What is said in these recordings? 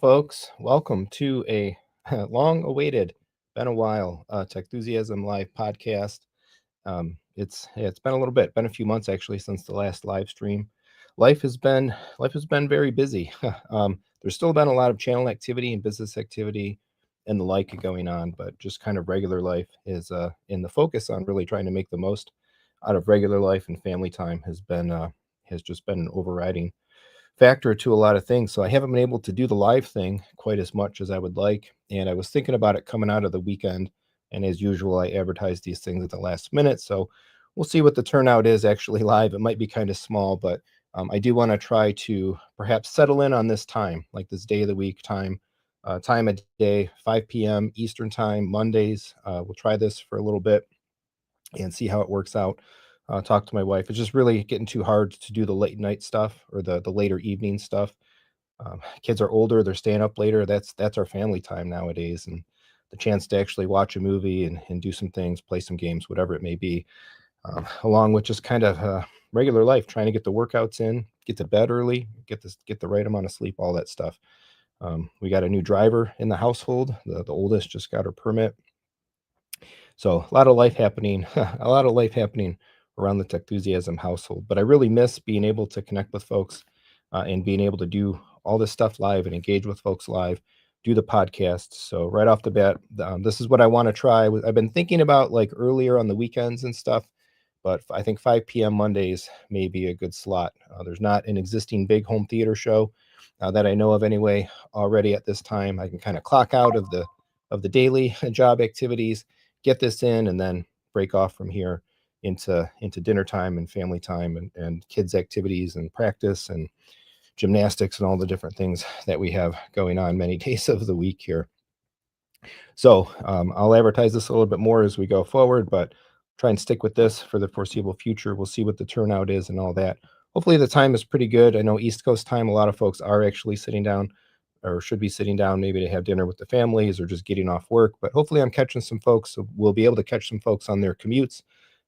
folks. Welcome to a long-awaited, been a while, Techthusiasm live podcast. It's been a little bit, been a few months actually since the last live stream. Life has been very busy. There's still been a lot of channel activity and business activity and the like going on, but just kind of regular life is in the focus on really trying to make the most out of regular life, and family time has just been an overriding factor to a lot of things. So I haven't been able to do the live thing quite as much as I would like. And I was thinking about it coming out of the weekend. And as usual, I advertise these things at the last minute. So we'll see what the turnout is actually live. It might be kind of small, but I do want to try to perhaps settle in on this time, like this day of the week time of day, 5 p.m. Eastern time, Mondays. We'll try this for a little bit and see how it works out. Talk to my wife. It's just really getting too hard to do the late night stuff or the later evening stuff. Kids are older; they're staying up later. That's our family time nowadays, and the chance to actually watch a movie and do some things, play some games, whatever it may be, along with just kind of regular life, trying to get the workouts in, get to bed early, get the right amount of sleep, all that stuff. We got a new driver in the household. The oldest just got her permit. So a lot of life happening, a lot of life happening around the Techthusiasm household. But I really miss being able to connect with folks and being able to do all this stuff live and engage with folks live, do the podcast. So right off the bat, this is what I want to try. I've been thinking about like earlier on the weekends and stuff, but I think 5 p.m. Mondays may be a good slot. There's not an existing big home theater show that I know of anyway already at this time. I can kind of clock out of the daily job activities, get this in, and then break off from here into dinner time and family time and kids activities and practice and gymnastics and all the different things that we have going on many days of the week here. So I'll advertise this a little bit more as we go forward, but try and stick with this for the foreseeable future. We'll see what the turnout is and all that. Hopefully the time is pretty good. I know East Coast time, a lot of folks are actually sitting down or should be sitting down maybe to have dinner with the families or just getting off work. But hopefully I'm catching some folks. So we'll be able to catch some folks on their commutes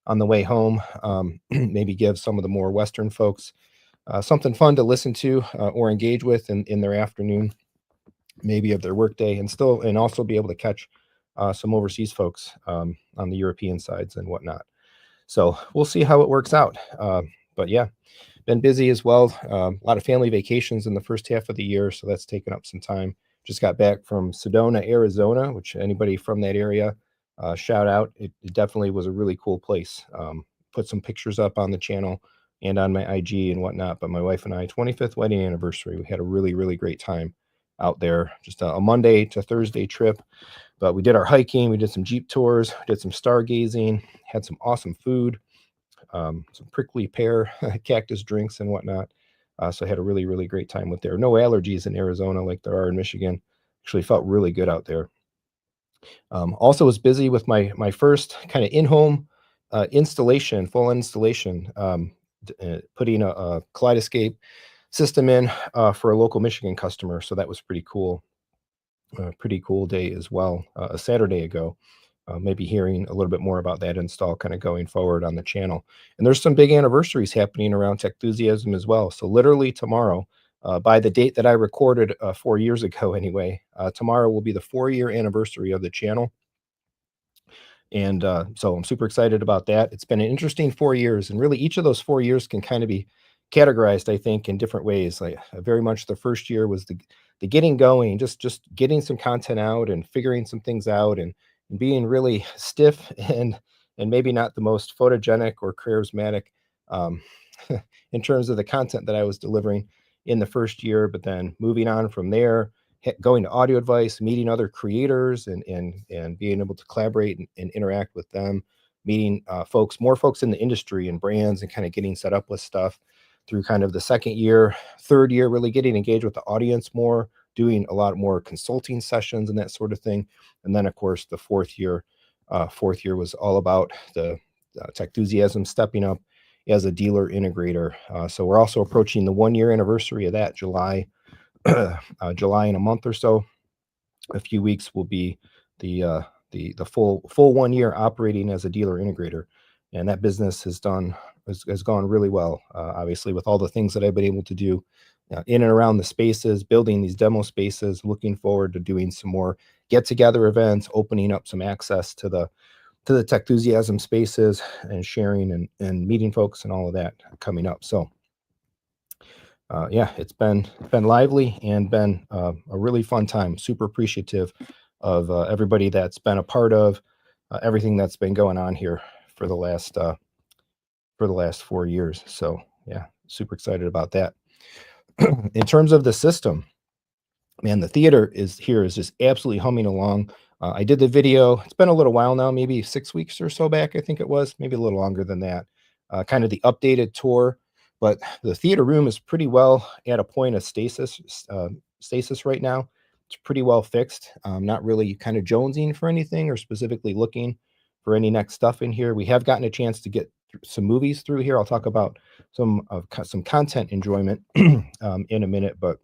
on the way home. Maybe give some of the more Western folks something fun to listen to or engage with in their afternoon, maybe of their workday, and also be able to catch some overseas folks on the European sides and whatnot. So we'll see how it works out. But yeah, been busy as well. A lot of family vacations in the first half of the year, so that's taken up some time. Just got back from Sedona, Arizona, which anybody from that area, shout out. It definitely was a really cool place. Put some pictures up on the channel and on my IG and whatnot. But my wife and I, 25th wedding anniversary, we had a really, really great time out there. Just a Monday to Thursday trip. But we did our hiking, we did some Jeep tours, did some stargazing, had some awesome food, some prickly pear cactus drinks and whatnot. So I had a really, really great time with there. No allergies in Arizona like there are in Michigan. Actually felt really good out there. Also was busy with my first kind of in-home installation, full installation, putting a kaleidoscape system in for a local Michigan customer. So that was pretty cool. Pretty cool day as well, a Saturday ago. Maybe hearing a little bit more about that install kind of going forward on the channel. And there's some big anniversaries happening around Techthusiasm as well. So literally tomorrow, by the date that I recorded 4 years ago anyway, tomorrow will be the 4-year anniversary of the channel. And so I'm super excited about that. It's been an interesting 4 years, and really each of those 4 years can kind of be categorized, I think, in different ways. Like very much the first year was the getting going, just getting some content out and figuring some things out and being really stiff and maybe not the most photogenic or charismatic um, in terms of the content that I was delivering in the first year. But then moving on from there, going to audio advice, meeting other creators and being able to collaborate and interact with them, meeting more folks in the industry and brands and kind of getting set up with stuff through kind of the second year, third year, really getting engaged with the audience more, doing a lot more consulting sessions and that sort of thing. And then of course the fourth year was all about the Techthusiasm stepping up as a dealer integrator. So we're also approaching the 1-year anniversary of that, July in a month or so. A few weeks will be the full 1 year operating as a dealer integrator. and that business has gone really well. Obviously, with all the things that I've been able to do in and around the spaces, building these demo spaces, looking forward to doing some more get-together events, opening up some access to the Techthusiasm spaces and sharing and meeting folks and all of that coming up. So yeah, it's been lively and been a really fun time. Super appreciative of everybody that's been a part of everything that's been going on here for the last 4 years. So yeah, super excited about that. In terms of the system, man, the theater is just absolutely humming along. I did the video. It's been a little while now, maybe 6 weeks or so back, I think it was, maybe a little longer than that. Kind of the updated tour, but the theater room is pretty well at a point of stasis right now. It's pretty well fixed. Not really kind of jonesing for anything or specifically looking for any next stuff in here. We have gotten a chance to get some movies through here. I'll talk about some content enjoyment in a minute, but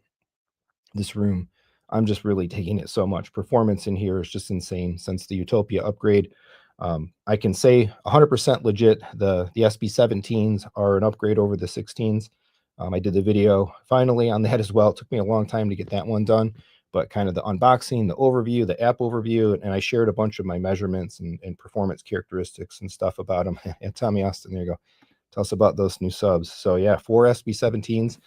this room, I'm just really taking it so much. Performance in here is just insane since the Utopia upgrade. I can say 100% legit, the SB17s are an upgrade over the 16s. I did the video finally on that as well. It took me a long time to get that one done, but kind of the unboxing, the overview, the app overview, and I shared a bunch of my measurements and performance characteristics and stuff about them. Yeah, Tommy Austin, there you go. Tell us about those new subs. So yeah, 4 SB17s.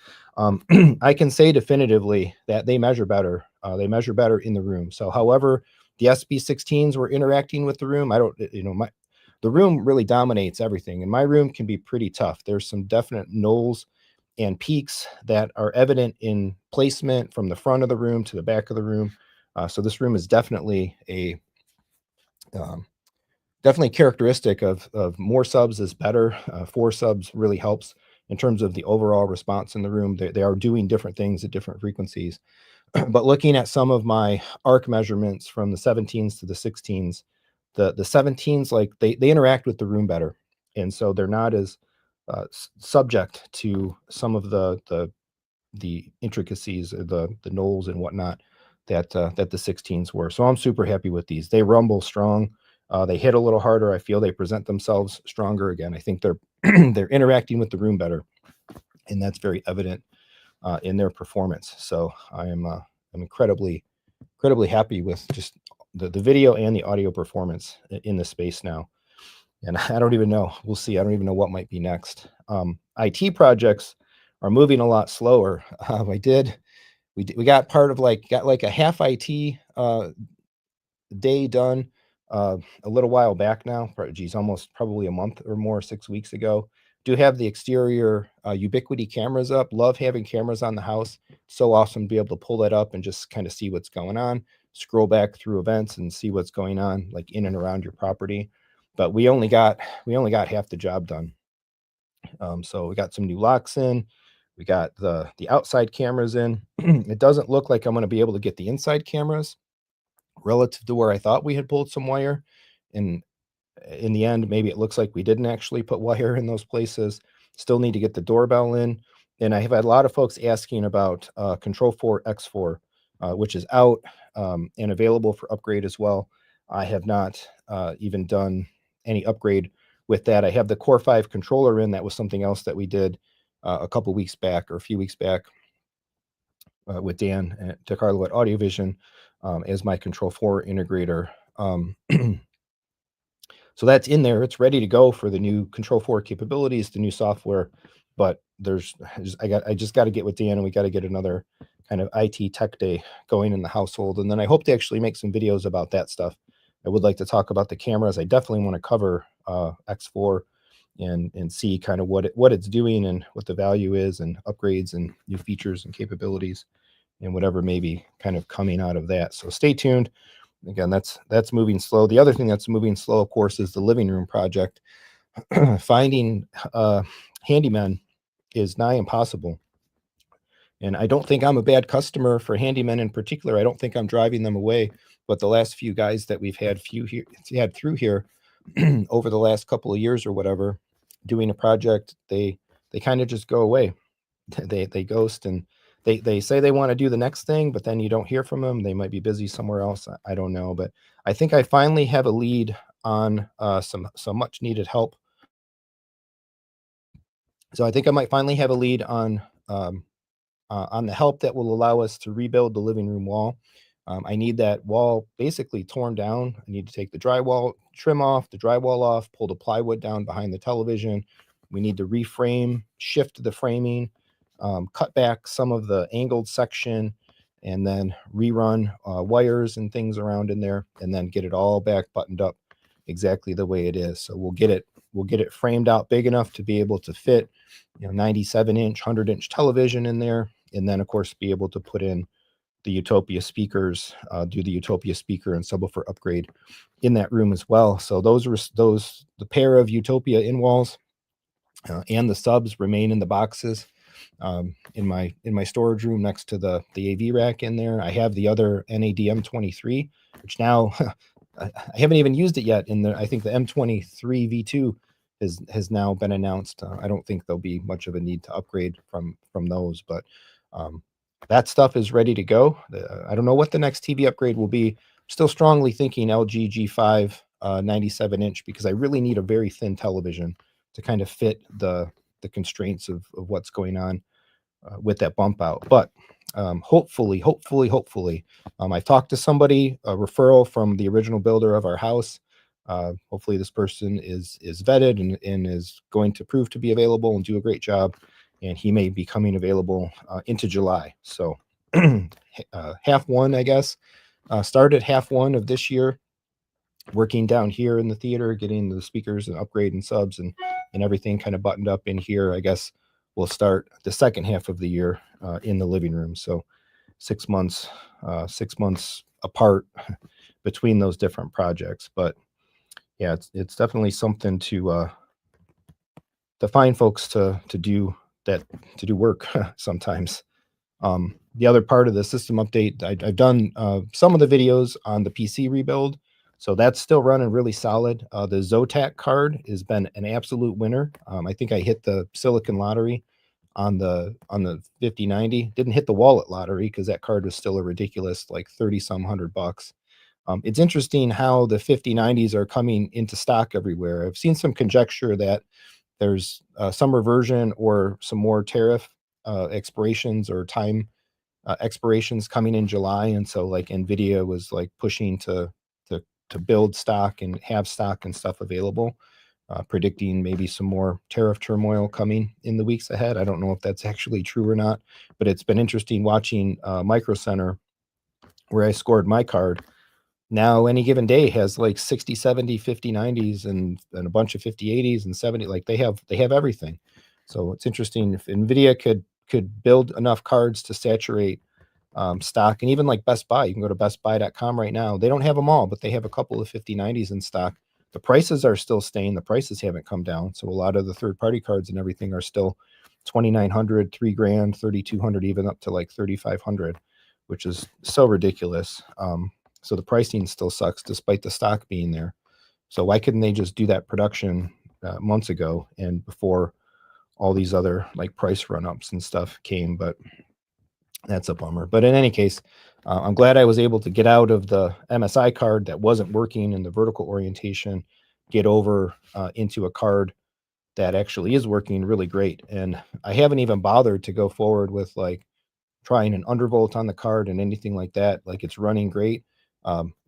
I can say definitively that they measure better. They measure better in the room. So however the SB16s were interacting with the room, I don't, the room really dominates everything. And my room can be pretty tough. There's some definite knolls and peaks that are evident in placement from the front of the room to the back of the room. So this room is definitely definitely characteristic of more subs is better. 4 subs really helps in terms of the overall response in the room. They are doing different things at different frequencies. But looking at some of my arc measurements from the 17s to the 16s, the 17s, like they interact with the room better. And so they're not as subject to some of the intricacies, the knolls and whatnot that the 16s were. So I'm super happy with these. They rumble strong. They hit a little harder. I feel they present themselves stronger. Again, I think they're they're interacting with the room better, and that's very evident in their performance. So I'm incredibly happy with just the video and the audio performance in the space now. And I don't even know. We'll see. I don't even know what might be next. IT projects are moving a lot slower. We got part of got like a half IT day done a little while back now. Geez, almost probably a month or more, 6 weeks ago. Do have the exterior Ubiquiti cameras up. Love having cameras on the house. So awesome to be able to pull that up and just kind of see what's going on. Scroll back through events and see what's going on, like in and around your property. But we only got half the job done. So we got some new locks in. We got the outside cameras in. It doesn't look like I'm going to be able to get the inside cameras relative to where I thought we had pulled some wire. And in the end, maybe it looks like we didn't actually put wire in those places. Still need to get the doorbell in. And I have had a lot of folks asking about Control4 X4, which is out and available for upgrade as well. I have not even done any upgrade with that. I have the Core 5 controller in. That was something else that we did a couple weeks back or a few weeks back with Dan and DeCarlo at AudioVision as my Control4 integrator. So that's in there. It's ready to go for the new Control4 capabilities, the new software. But I just got to get with Dan, and we got to get another kind of IT tech day going in the household. And then I hope to actually make some videos about that stuff. I would like to talk about the cameras. I definitely want to cover X4 and see kind of what it's doing and what the value is and upgrades and new features and capabilities and whatever may be kind of coming out of that. So stay tuned. Again, that's moving slow. The other thing that's moving slow, of course, is the living room project. Finding handymen is nigh impossible. And I don't think I'm a bad customer for handymen in particular. I don't think I'm driving them away. But the last few guys that we've had through here over the last couple of years or whatever, doing a project, they kind of just go away. They ghost, and they say they want to do the next thing, but then you don't hear from them. They might be busy somewhere else. I don't know. But I think I finally have a lead on some much needed help So I think I might finally have a lead on the help that will allow us to rebuild the living room wall. I need that wall basically torn down. I need to take the drywall, trim off the drywall off, pull the plywood down behind the television. We need to reframe, shift the framing, cut back some of the angled section, and then rerun wires and things around in there, and then get it all back buttoned up exactly the way it is. So we'll get it framed out big enough to be able to fit, 97-inch, 100-inch television in there, and then of course be able to put in the Utopia speakers, do the Utopia speaker and subwoofer upgrade in that room as well. So the pair of Utopia in walls and the subs remain in the boxes in my storage room next to the AV rack in there. I have the other NAD M23, which now I haven't even used it yet. I think the M23 V2 has now been announced. I don't think there'll be much of a need to upgrade from those, but that stuff is ready to go. I don't know what the next TV upgrade will be. I'm still strongly thinking LG G5 97-inch, because I really need a very thin television to kind of fit the constraints of what's going on with that bump out. But hopefully, I've talked to somebody, a referral from the original builder of our house. Hopefully this person is vetted and is going to prove to be available and do a great job. And he may be coming available into July. So half one, I guess, started half one of this year, working down here in the theater, getting the speakers and upgrade and subs and everything kind of buttoned up in here. I guess we'll start the second half of the year in the living room. So 6 months apart between those different projects. But yeah, it's definitely something to find folks to do work sometimes. The other part of the system update, I've done some of the videos on the PC rebuild, so that's still running really solid. The Zotac card has been an absolute winner. I think I hit the Silicon Lottery on the 5090. Didn't hit the Wallet Lottery because that card was still a ridiculous like 30 some $100. It's interesting how the 5090s are coming into stock everywhere. I've seen some conjecture that there's some reversion or some more tariff expirations or time expirations coming in July, and so like Nvidia was like pushing to build stock and have stock and stuff available, predicting maybe some more tariff turmoil coming in the weeks ahead. I don't know if that's actually true or not, but it's been interesting watching Micro Center, where I scored my card. Now any given day has like 60, 70, 50, 90s and a bunch of 50, 80s and 70. Like they have everything. So it's interesting if Nvidia could build enough cards to saturate stock. And even like Best Buy, you can go to bestbuy.com right now. They don't have them all, but they have a couple of 5090s in stock. The prices are still staying. The prices haven't come down. So a lot of the third-party cards and everything are still 2,900, $3,000, 3,200, even up to like 3,500, which is so ridiculous. So the pricing still sucks despite the stock being there. So why couldn't they just do that production months ago and before all these other like price run-ups and stuff came? But that's a bummer. But in any case, I'm glad I was able to get out of the MSI card that wasn't working in the vertical orientation, get over into a card that actually is working really great. And I haven't even bothered to go forward with like trying an undervolt on the card and anything like that. Like it's running great,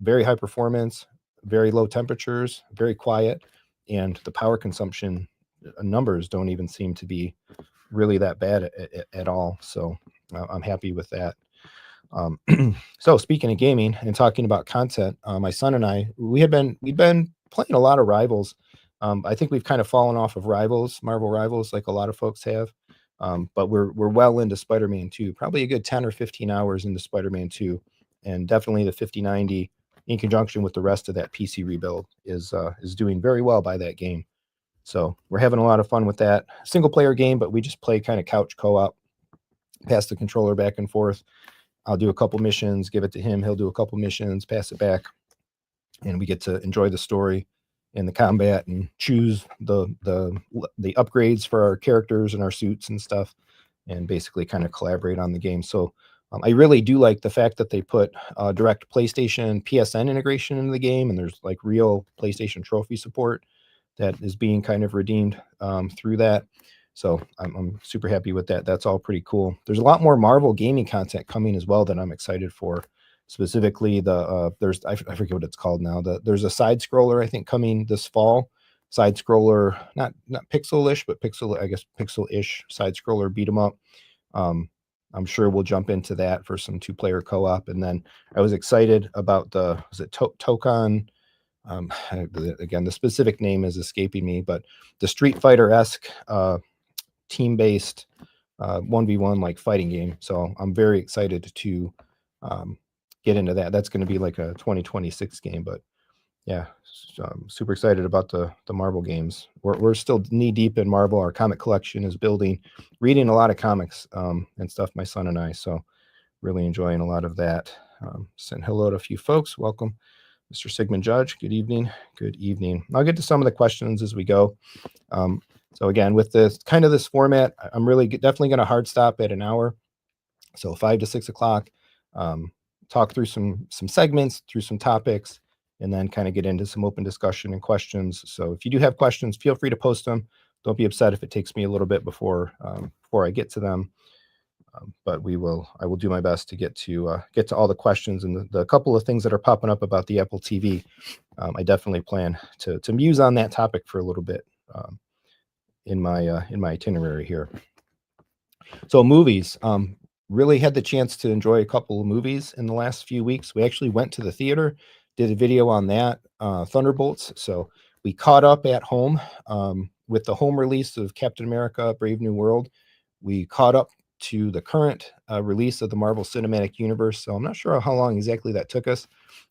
very high performance, very low temperatures, very quiet, and the power consumption numbers don't even seem to be really that bad at all. So I'm happy with that. So speaking of gaming and talking about content, my son and I, we've been playing a lot of Rivals. I think we've kind of fallen off of Rivals, Marvel Rivals, like a lot of folks have. But we're well into Spider-Man 2, probably a good 10 or 15 hours into Spider-Man 2, and definitely the 5090 in conjunction with the rest of that PC rebuild is doing very well by that game. So we're having a lot of fun with that. Single player game, but we just play kind of couch co-op, pass the controller back and forth. I'll do a couple missions, give it to him. He'll do a couple missions, pass it back, and we get to enjoy the story and the combat and choose the upgrades for our characters and our suits and stuff, and basically kind of collaborate on the game. So I really do like the fact that they put direct PlayStation PSN integration into the game, and there's like real PlayStation trophy support that is being kind of redeemed through that. So I'm super happy with that. That's all pretty cool. There's a lot more Marvel gaming content coming as well that I'm excited for. Specifically, there's I forget what it's called now. There's a side scroller I think coming this fall. Side scroller, not pixel-ish, but pixel-ish side scroller beat 'em up. I'm sure we'll jump into that for some two-player co-op. And then I was excited about Tokon. Again, the specific name is escaping me, but the Street Fighter-esque team-based 1v1 like fighting game. So I'm very excited to get into that. That's going to be like a 2026 game, but yeah, so I'm super excited about the Marvel games. We're still knee deep in Marvel. Our comic collection is building, reading a lot of comics and stuff, my son and I. So really enjoying a lot of that. Send hello to a few folks. Welcome, Mr. Sigmund Judge. Good evening. Good evening. I'll get to some of the questions as we go. So again, with this format, I'm really definitely going to hard stop at an hour. So 5 to 6 o'clock, talk through some segments, through some topics, and then kind of get into some open discussion and questions. So if you do have questions, feel free to post them. Don't be upset if it takes me a little bit before I get to them. But I will do my best to get to all the questions and the couple of things that are popping up about the Apple TV. I definitely plan to muse on that topic for a little bit in my itinerary here. So movies, really had the chance to enjoy a couple of movies in the last few weeks. We actually went to the theater, did a video on that, Thunderbolts. So we caught up at home with the home release of Captain America: Brave New World. We caught up to the current release of the Marvel Cinematic Universe. So I'm not sure how long exactly that took us.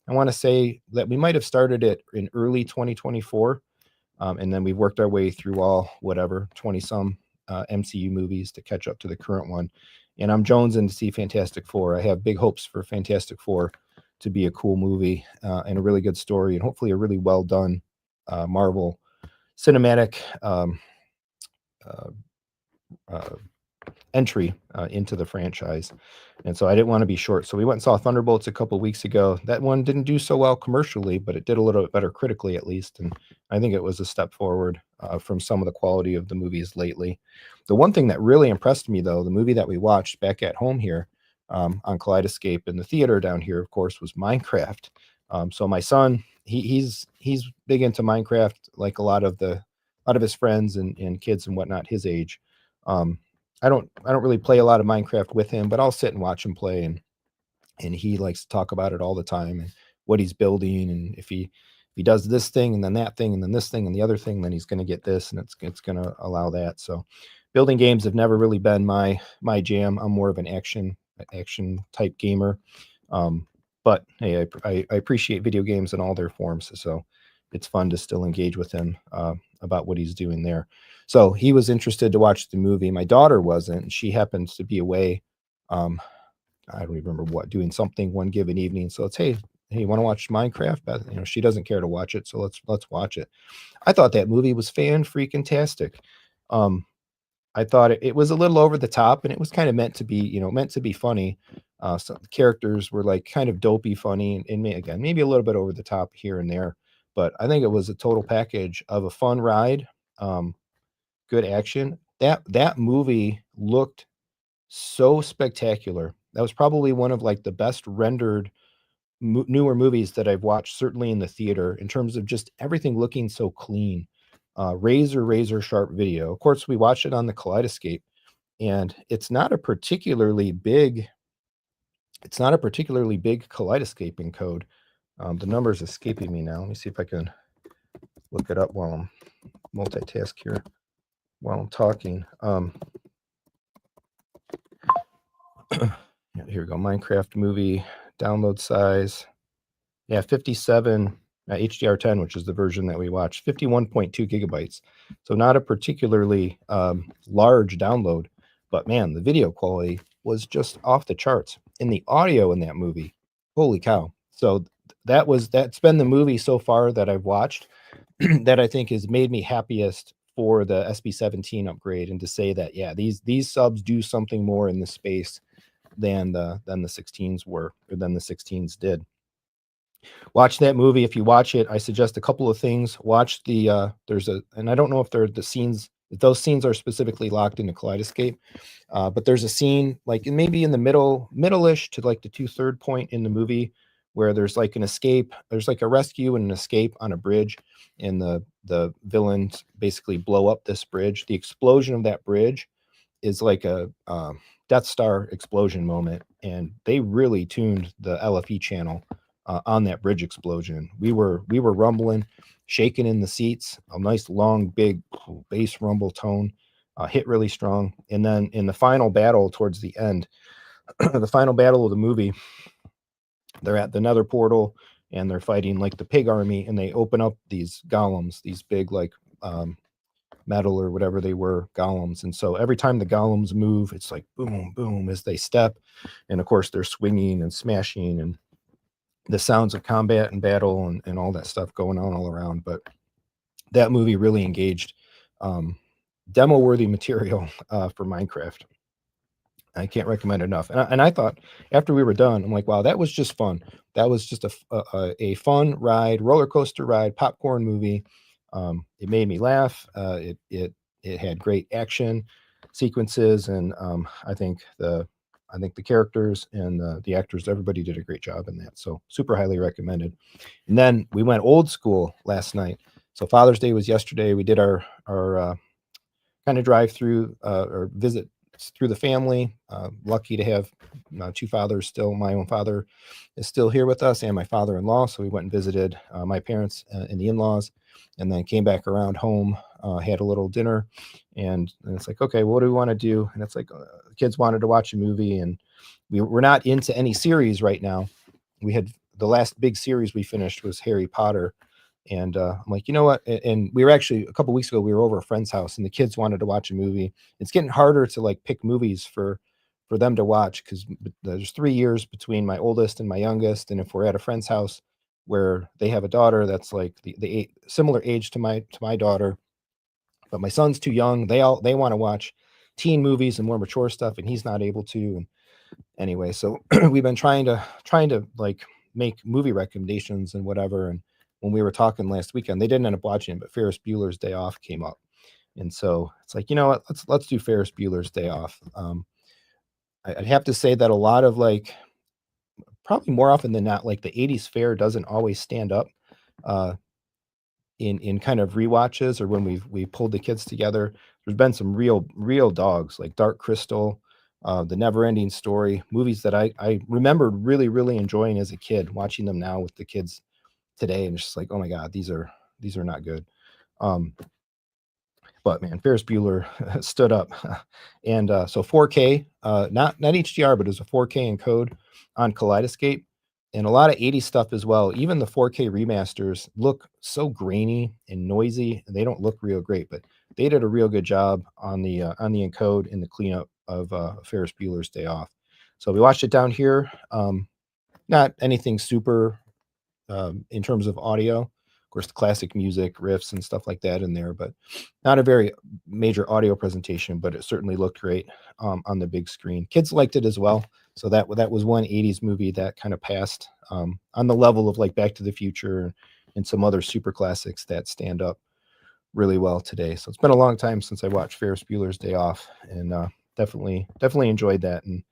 I want to say that we might have started it in early 2024. And then we've worked our way through all 20-some MCU movies to catch up to the current one. And I'm jonesing to see Fantastic Four. I have big hopes for Fantastic Four to be a cool movie and a really good story, and hopefully a really well done Marvel cinematic entry into the franchise. And so I didn't want to be short. So we went and saw Thunderbolts a couple weeks ago. That one didn't do so well commercially, but it did a little bit better critically, at least. And I think it was a step forward from some of the quality of the movies lately. The one thing that really impressed me, though, the movie that we watched back at home here on Kaleidoscape in the theater down here, of course, was Minecraft. So my son, he's big into Minecraft, like a lot of his friends and kids and whatnot his age. I don't really play a lot of Minecraft with him, but I'll sit and watch him play, and he likes to talk about it all the time and what he's building, and if he does this thing and then that thing and then this thing and the other thing, then he's going to get this, and it's going to allow that. So building games have never really been my jam. I'm more of an action type gamer. But hey, I appreciate video games in all their forms, so it's fun to still engage with him about what he's doing there. So he was interested to watch the movie. My daughter wasn't. She happens to be away. I don't remember what, doing something one given evening. So it's, hey, you want to watch Minecraft? But she doesn't care to watch it, so let's watch it. I thought that movie was fan-freaking-tastic. I thought it was a little over the top, and it was kind of meant to be funny. So the characters were like kind of dopey funny, and again, maybe a little bit over the top here and there. But I think it was a total package of a fun ride, good action. That movie looked so spectacular. That was probably one of like the best rendered newer movies that I've watched, certainly in the theater, in terms of just everything looking so clean. Razor sharp video. Of course, we watched it on the Kaleidoscape, and it's not a particularly big Kaleidoscape encode. The number's escaping me now. Let me see if I can look it up while I'm multitask here while I'm talking. Here we go. Minecraft movie download size. Yeah, 57 HDR10, which is the version that we watched. 51.2 gigabytes. So not a particularly large download, but man, the video quality was just off the charts. And the audio in that movie, holy cow. So that's been the movie so far that I've watched that I think has made me happiest for the SB17 upgrade, and to say that, yeah, these subs do something more in this space than the 16s were, or than the 16s did. Watch that movie. If you watch it, I suggest a couple of things. Watch and I don't know if they're the scenes those scenes are specifically locked into Kaleidoscape. But there's a scene like maybe in the middle-ish to like the 2/3 point in the movie where there's like an escape. There's like a rescue and an escape on a bridge, and the villains basically blow up this bridge. The explosion of that bridge is like a Death Star explosion moment, and they really tuned the LFE channel on that bridge explosion. We were rumbling, shaking in the seats. A nice long big bass rumble tone, hit really strong. And then in the final battle towards the end, the final battle of the movie, they're at the Nether portal and they're fighting like the pig army, and they open up these golems, these big like metal or whatever they were golems. And so every time the golems move, it's like boom, boom as they step. And of course, they're swinging and smashing, and the sounds of combat and battle and all that stuff going on all around. But that movie really engaged demo worthy material for Minecraft. I can't recommend enough. And I thought after we were done, I'm like, wow, that was just fun. That was just a fun ride, roller coaster ride, popcorn movie. It made me laugh. It had great action sequences, and I think the characters and the actors, everybody did a great job in that. So super highly recommended. And then we went old school last night. So Father's Day was yesterday. We did our kind of drive through or visit through the family. Lucky to have two fathers still. My own father is still here with us, and my father-in-law. So we went and visited my parents and the in-laws, and then came back around home, had a little dinner, and it's like, okay, what do we want to do? And it's like, the kids wanted to watch a movie, and we're not into any series right now. We had the last big series we finished was Harry Potter. And I'm like, you know what? And we were actually a couple weeks ago, we were over a friend's house, and the kids wanted to watch a movie. It's getting harder to like pick movies for them to watch because there's 3 years between my oldest and my youngest. And if we're at a friend's house where they have a daughter that's like the similar age to my daughter, but my son's too young, they want to watch teen movies and more mature stuff, and he's not able to. And anyway, so we've been trying to like make movie recommendations and whatever. And when we were talking last weekend, they didn't end up watching it, but Ferris Bueller's Day Off came up, and so it's like, you know what, let's do Ferris Bueller's Day Off. I'd have to say that a lot of like probably more often than not, like the '80s fare doesn't always stand up uh, in kind of rewatches or when we pulled the kids together. There's been some real dogs like Dark Crystal, The Never Ending Story, movies that I remembered really enjoying as a kid, watching them now with the kids today, and it's just like, oh my god, these are not good. Um, but man, Ferris Bueller stood up, and so 4K, not HDR, but it was a 4K encode on Kaleidoscape, and a lot of '80s stuff as well. Even the 4K remasters look so grainy and noisy, and they don't look real great, but they did a real good job on the encode and the cleanup of Ferris Bueller's Day Off. So we watched it down here. Not anything super in terms of audio. Of course, the classic music, riffs, and stuff like that in there, but not a very major audio presentation. But it certainly looked great on the big screen. Kids liked it as well. So that was one '80s movie that kind of passed on the level of like Back to the Future and some other super classics that stand up really well today. So it's been a long time since I watched Ferris Bueller's Day Off, and definitely enjoyed that. And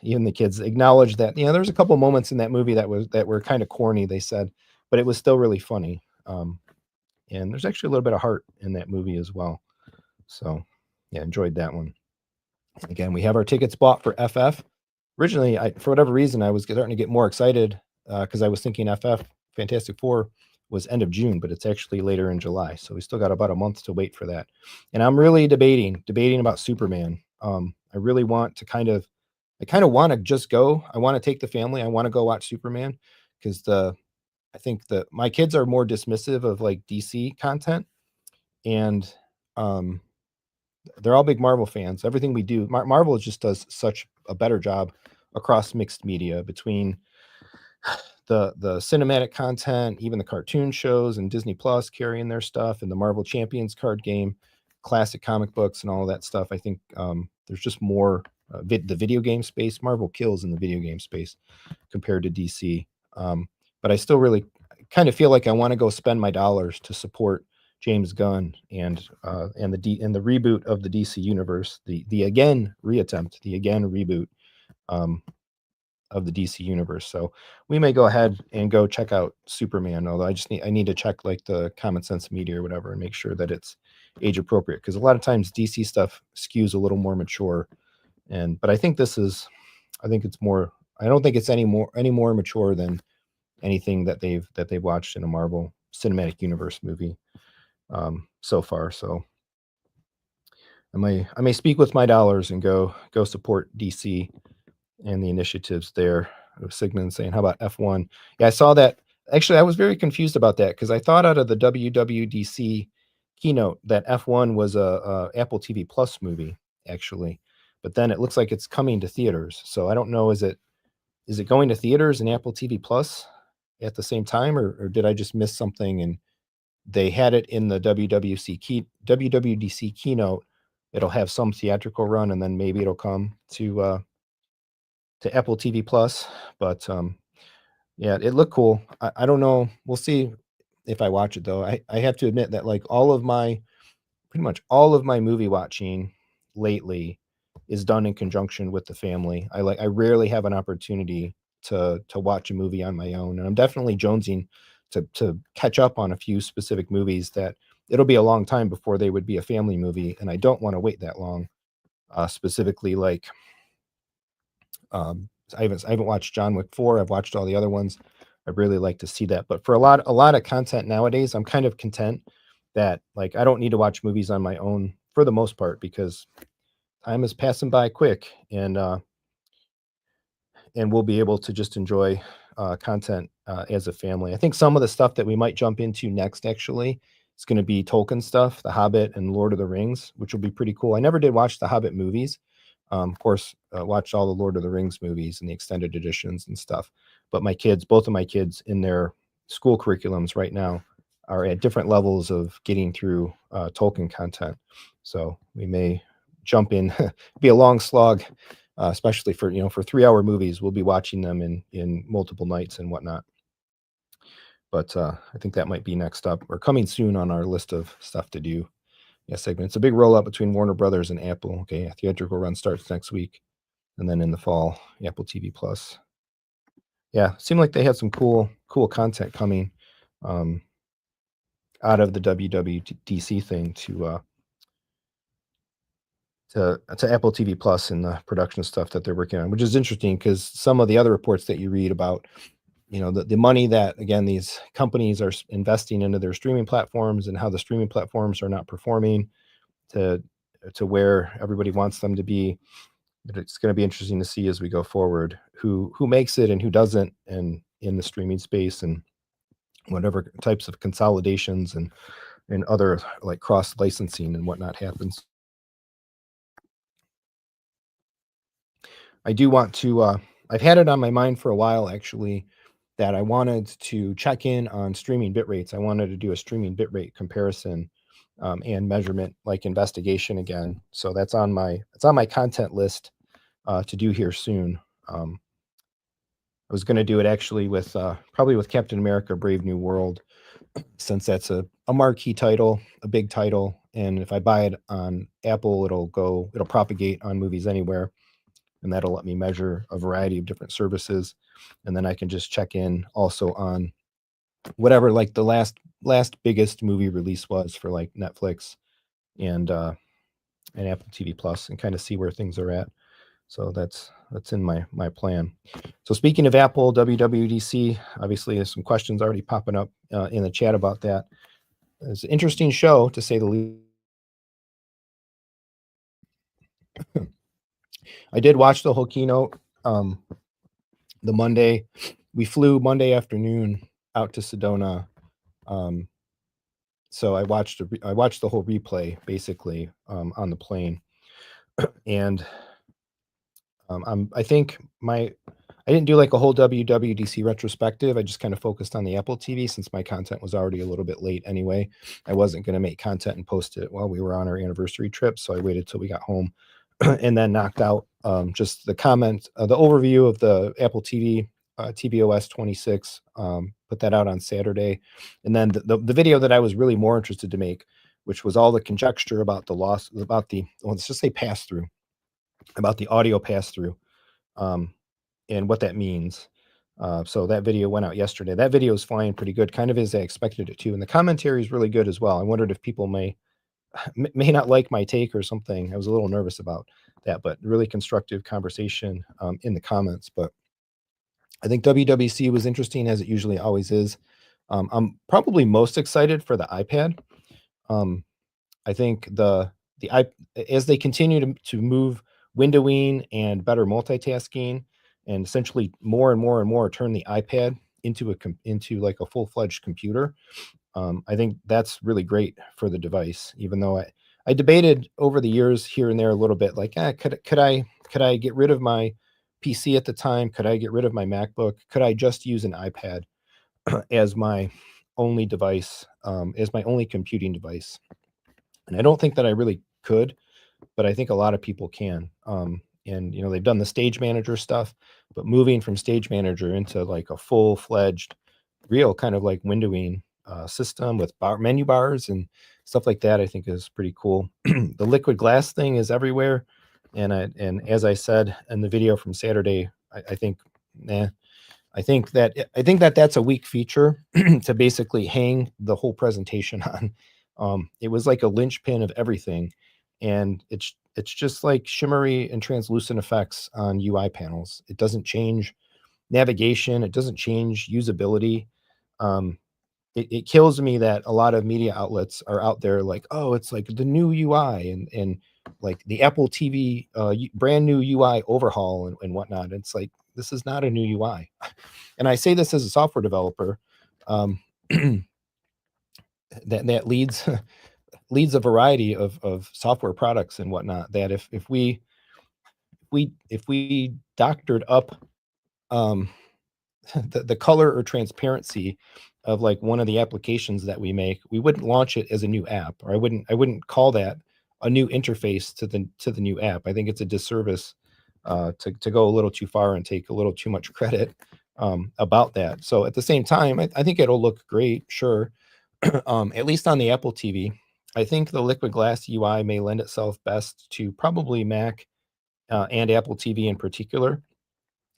even the kids acknowledged that, you know, there's a couple moments in that movie that were kind of corny, they said, but it was still really funny. And there's actually a little bit of heart in that movie as well. So yeah, enjoyed that one. And again, we have our tickets bought for FF. Originally, for whatever reason, I was starting to get more excited because I was thinking FF Fantastic Four was end of June, but it's actually later in July. So we still got about a month to wait for that. And I'm really debating about Superman. I really want to I kind of want to just go. I want to take the family. I want to go watch Superman because I think my kids are more dismissive of like DC content, and um, they're all big Marvel fans. Everything we do, Marvel just does such a better job across mixed media between the cinematic content, even the cartoon shows and Disney Plus carrying their stuff, and the Marvel Champions card game, classic comic books, and all of that stuff. I think there's just more the video game space. Marvel kills in the video game space compared to DC. But I still really kind of feel like I want to go spend my dollars to support James Gunn and the reboot of the DC universe, the again reattempt, the again reboot um, of the DC universe. So we may go ahead and go check out Superman. Although I need to check like the Common Sense Media or whatever and make sure that it's age appropriate, because a lot of times DC stuff skews a little more mature. But I think I think it's more. I don't think it's any more mature than anything that they've watched in a Marvel Cinematic Universe movie so far. So I may speak with my dollars and go support DC and the initiatives there. Sigmund saying, "How about F1?" Yeah, I saw that. Actually, I was very confused about that because I thought out of the WWDC keynote that F1 was a Apple TV Plus movie, actually, but then it looks like it's coming to theaters. So I don't know. Is it going to theaters and Apple TV Plus at the same time, or did I just miss something? And they had it in the WWDC keynote. It'll have some theatrical run, and then maybe it'll come to Apple TV Plus. But yeah, it looked cool. I don't know. We'll see if I watch it though. I have to admit that like pretty much all of my movie watching lately is done in conjunction with the family. I rarely have an opportunity to watch a movie on my own, and I'm definitely jonesing to catch up on a few specific movies that it'll be a long time before they would be a family movie, and I don't want to wait that long. Specifically, like I haven't watched John Wick 4. I've watched all the other ones. I'd really like to see that. But for a lot of content nowadays, I'm kind of content that like I don't need to watch movies on my own for the most part, because time is passing by quick, and we'll be able to just enjoy content as a family. I think some of the stuff that we might jump into next actually is going to be Tolkien stuff, The Hobbit and Lord of the Rings, which will be pretty cool. I never did watch the Hobbit movies. Of course, watched all the Lord of the Rings movies and the extended editions and stuff. But both of my kids in their school curriculums right now are at different levels of getting through Tolkien content. So we may jump in, be a long slog, especially for 3-hour movies. We'll be watching them in multiple nights and whatnot. But I think that might be next up or coming soon on our list of stuff to do. Yeah, segment. It's a big roll up between Warner Brothers and Apple. Okay, yeah, theatrical run starts next week, and then in the fall, Apple TV Plus. Yeah, seemed like they had some cool content coming out of the WWDC thing to Apple TV Plus and the production stuff that they're working on, which is interesting because some of the other reports that you read about, the money that, again, these companies are investing into their streaming platforms and how the streaming platforms are not performing to where everybody wants them to be. But it's going to be interesting to see as we go forward who makes it and who doesn't, and in the streaming space, and whatever types of consolidations and other like cross licensing and whatnot happens. I do want to I've had it on my mind for a while actually that I wanted to check in on streaming bit rates. I wanted to do a streaming bit rate comparison and measurement, like investigation again. So it's on my content list to do here soon. I was going to do it actually with probably with Captain America: Brave New World, since that's a marquee title, a big title, and if I buy it on Apple, it'll propagate on Movies Anywhere, and that'll let me measure a variety of different services, and then I can just check in also on whatever like the last biggest movie release was for like Netflix and Apple TV Plus, and kind of see where things are at. So that's in my plan. So speaking of Apple WWDC, obviously there's some questions already popping up in the chat about that. It's an interesting show, to say the least. I did watch the whole keynote. The Monday, we flew Monday afternoon out to Sedona. So I watched the whole replay basically on the plane, and I think I didn't do like a whole WWDC retrospective. I just kind of focused on the Apple TV since my content was already a little bit late anyway. I wasn't going to make content and post it while we were on our anniversary trip, so I waited till we got home and then knocked out just the overview of the Apple TV tvOS 26. Put that out on Saturday. And then the video that I was really more interested to make, which was all the conjecture about the loss, about the, well, let's just say pass through, about the audio pass through, and what that means. So that video went out yesterday. That video is flying pretty good, kind of as I expected it to. And the commentary is really good as well. I wondered if people may not like my take or something. I was a little nervous about that, but really constructive conversation in the comments. But I think WWDC was interesting, as it usually always is. I'm probably most excited for the iPad. I think as they continue to move windowing and better multitasking, and essentially more and more and more turn the iPad into like a full-fledged computer. I think that's really great for the device. Even though I debated over the years here and there a little bit, like, could I get rid of my PC at the time? Could I get rid of my MacBook? Could I just use an iPad as my only device, as my only computing device? And I don't think that I really could, but I think a lot of people can. And they've done the Stage Manager stuff, but moving from Stage Manager into like a full-fledged, real kind of like windowing system with menu bars and stuff like that, I think is pretty cool. The liquid glass thing is everywhere, and as I said in the video from Saturday, I think that's a weak feature to basically hang the whole presentation on. It was like a linchpin of everything, and it's just like shimmery and translucent effects on UI panels. It doesn't change navigation. It doesn't change usability. It kills me that a lot of media outlets are out there like, oh, it's like the new UI and like the Apple TV brand new UI overhaul and whatnot. It's like, this is not a new UI. And I say this as a software developer that leads leads a variety of software products and whatnot, that if we doctored up the color or transparency of like one of the applications that we make, we wouldn't launch it as a new app, or I wouldn't call that a new interface to the new app. I think it's a disservice to go a little too far and take a little too much credit about that. So at the same time, I think it'll look great, sure. At least on the Apple TV. I think the liquid glass UI may lend itself best to probably Mac and Apple TV in particular.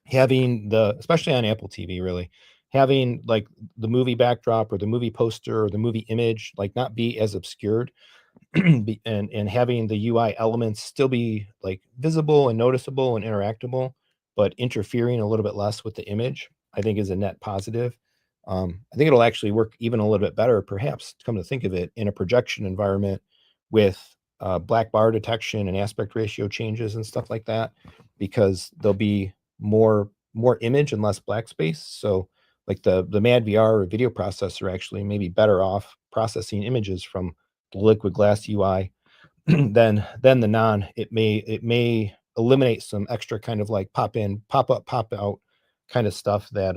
Having especially on Apple TV, really, having like the movie backdrop or the movie poster or the movie image, like not be as obscured, and having the UI elements still be like visible and noticeable and interactable, but interfering a little bit less with the image, I think is a net positive. I think it'll actually work even a little bit better, perhaps, come to think of it, in a projection environment with black bar detection and aspect ratio changes and stuff like that, because there'll be more image and less black space. So like the Mad VR or video processor actually may be better off processing images from the liquid glass UI than the non. It may eliminate some extra kind of like pop in, pop up, pop out kind of stuff that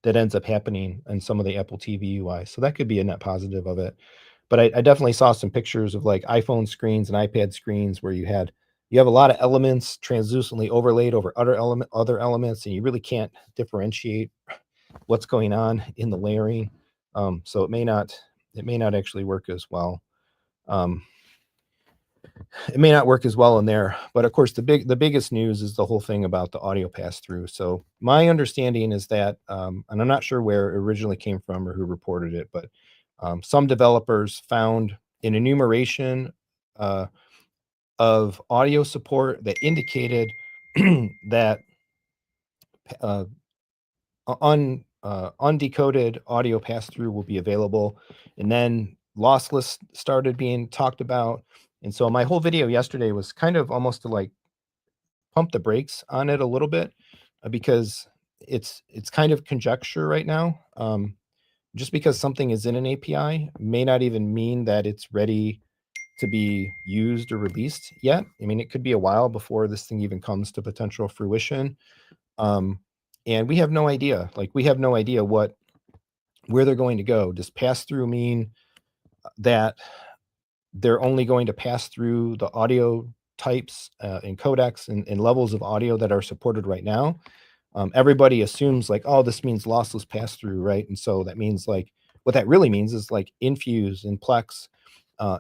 ends up happening in some of the Apple TV UI. So that could be a net positive of it. But I definitely saw some pictures of like iPhone screens and iPad screens where you have a lot of elements translucently overlaid over other elements, and you really can't differentiate what's going on in the layering. So it may not actually work as well. It may not work as well in there, but of course the biggest news is the whole thing about the audio pass through. So my understanding is that, and I'm not sure where it originally came from or who reported it, but some developers found an enumeration of audio support that indicated that undecoded audio pass through will be available, and then lossless started being talked about. And so my whole video yesterday was kind of almost to like pump the brakes on it a little bit, because it's kind of conjecture right now. Just because something is in an API may not even mean that it's ready to be used or released yet. I mean, it could be a while before this thing even comes to potential fruition. And we have no idea. Like, we have no idea where they're going to go. Does pass through mean that they're only going to pass through the audio types and codecs and levels of audio that are supported right now? Everybody assumes like, oh, this means lossless pass through, right? And so that means like what that really means is like Infuse and Plex,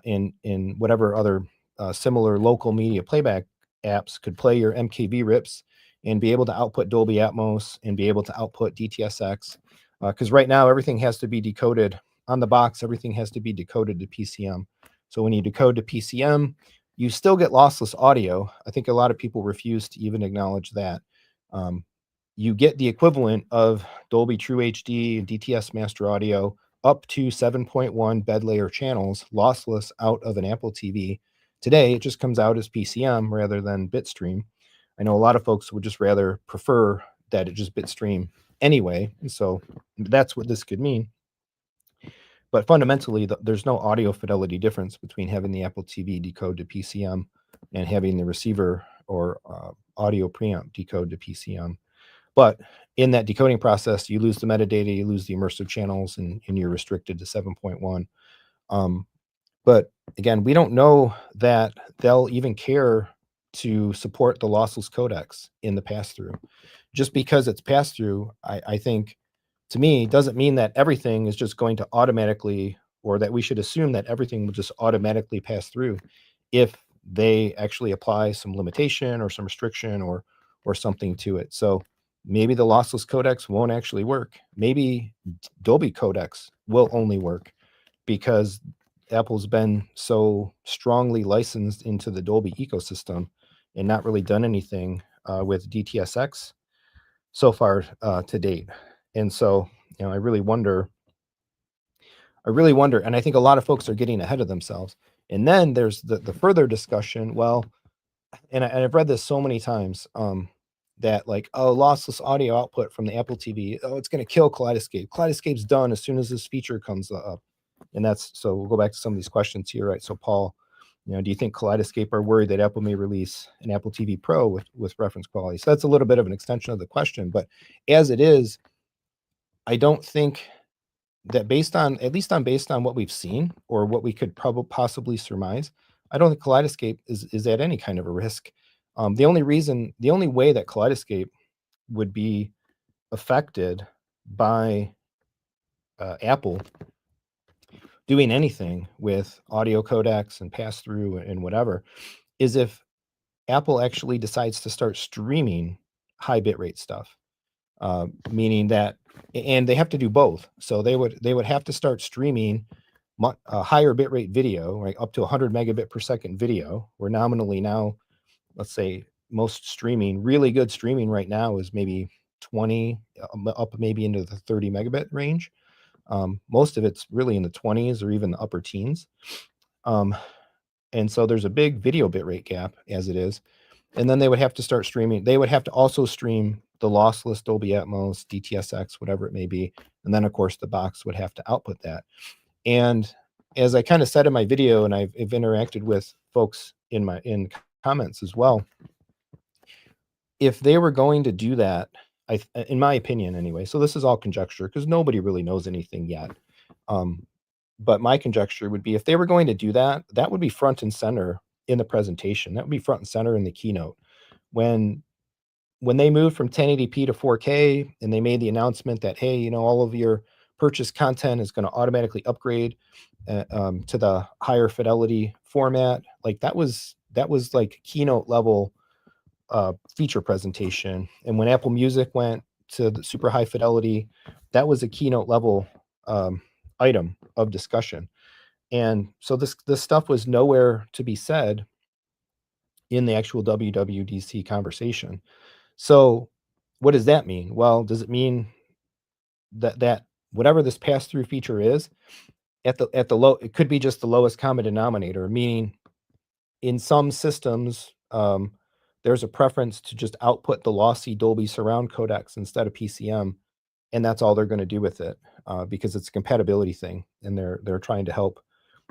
in whatever other similar local media playback apps could play your MKV rips and be able to output Dolby Atmos and be able to output DTSX. Because right now everything has to be decoded on the box. Everything has to be decoded to PCM. So when you decode to PCM, you still get lossless audio. I think a lot of people refuse to even acknowledge that. Um, you get the equivalent of Dolby True HD and DTS Master Audio up to 7.1 bed layer channels lossless out of an Apple TV. Today, it just comes out as PCM rather than bitstream. I know a lot of folks would just rather prefer that it just bitstream anyway. And so that's what this could mean. But fundamentally, there's no audio fidelity difference between having the Apple TV decode to PCM and having the receiver or audio preamp decode to PCM. But in that decoding process, you lose the metadata, you lose the immersive channels, and you're restricted to 7.1. But again, we don't know that they'll even care to support the lossless codecs in the pass-through. Just because it's pass-through, I think, to me, doesn't mean that everything is just going to automatically, or that we should assume that everything will just automatically pass through if they actually apply some limitation or some restriction or something to it. So maybe the lossless codecs won't actually work. Maybe Dolby codecs will only work because Apple's been so strongly licensed into the Dolby ecosystem and not really done anything with DTSX so far to date. And so, I really wonder, and I think a lot of folks are getting ahead of themselves. And then there's the further discussion. Well, and I've read this so many times, that like, oh, lossless audio output from the Apple TV, oh, it's going to kill Kaleidoscape. Kaleidoscape's done as soon as this feature comes up. And so we'll go back to some of these questions here, right? So Paul, do you think Kaleidoscape are worried that Apple may release an Apple TV Pro with reference quality? So that's a little bit of an extension of the question, but as it is, I don't think that based on what we've seen or what we could probably possibly surmise, I don't think Kaleidoscape is at any kind of a risk. The only way that Kaleidoscape would be affected by Apple doing anything with audio codecs and pass through and whatever is if Apple actually decides to start streaming high bitrate stuff, meaning that, and they have to do both. So they would have to start streaming higher bitrate video, right, up to 100 megabit per second video. Where nominally now, let's say most streaming, really good streaming right now is maybe 20 up maybe into the 30 megabit range. Most of it's really in the 20s or even the upper teens. And so there's a big video bitrate gap as it is. And then they would have to start streaming. They would have to also stream the lossless Dolby Atmos, DTSX, whatever it may be. And then, of course, the box would have to output that. And as I kind of said in my video, and I've interacted with folks in comments as well, if they were going to do that, in my opinion anyway, so this is all conjecture because nobody really knows anything yet. But my conjecture would be if they were going to do that, that would be front and center in the presentation. That would be front and center in the keynote. When they moved from 1080p to 4K and they made the announcement that, hey, all of your purchased content is going to automatically upgrade to the higher fidelity format, like that was like keynote level feature presentation. And when Apple Music went to the super high fidelity, that was a keynote level item of discussion. And so this stuff was nowhere to be said in the actual WWDC conversation. So what does that mean? Well, does it mean that whatever this pass-through feature is at the low, it could be just the lowest common denominator, meaning in some systems, there's a preference to just output the lossy Dolby surround codecs instead of PCM, and that's all they're going to do with it because it's a compatibility thing, and they're trying to help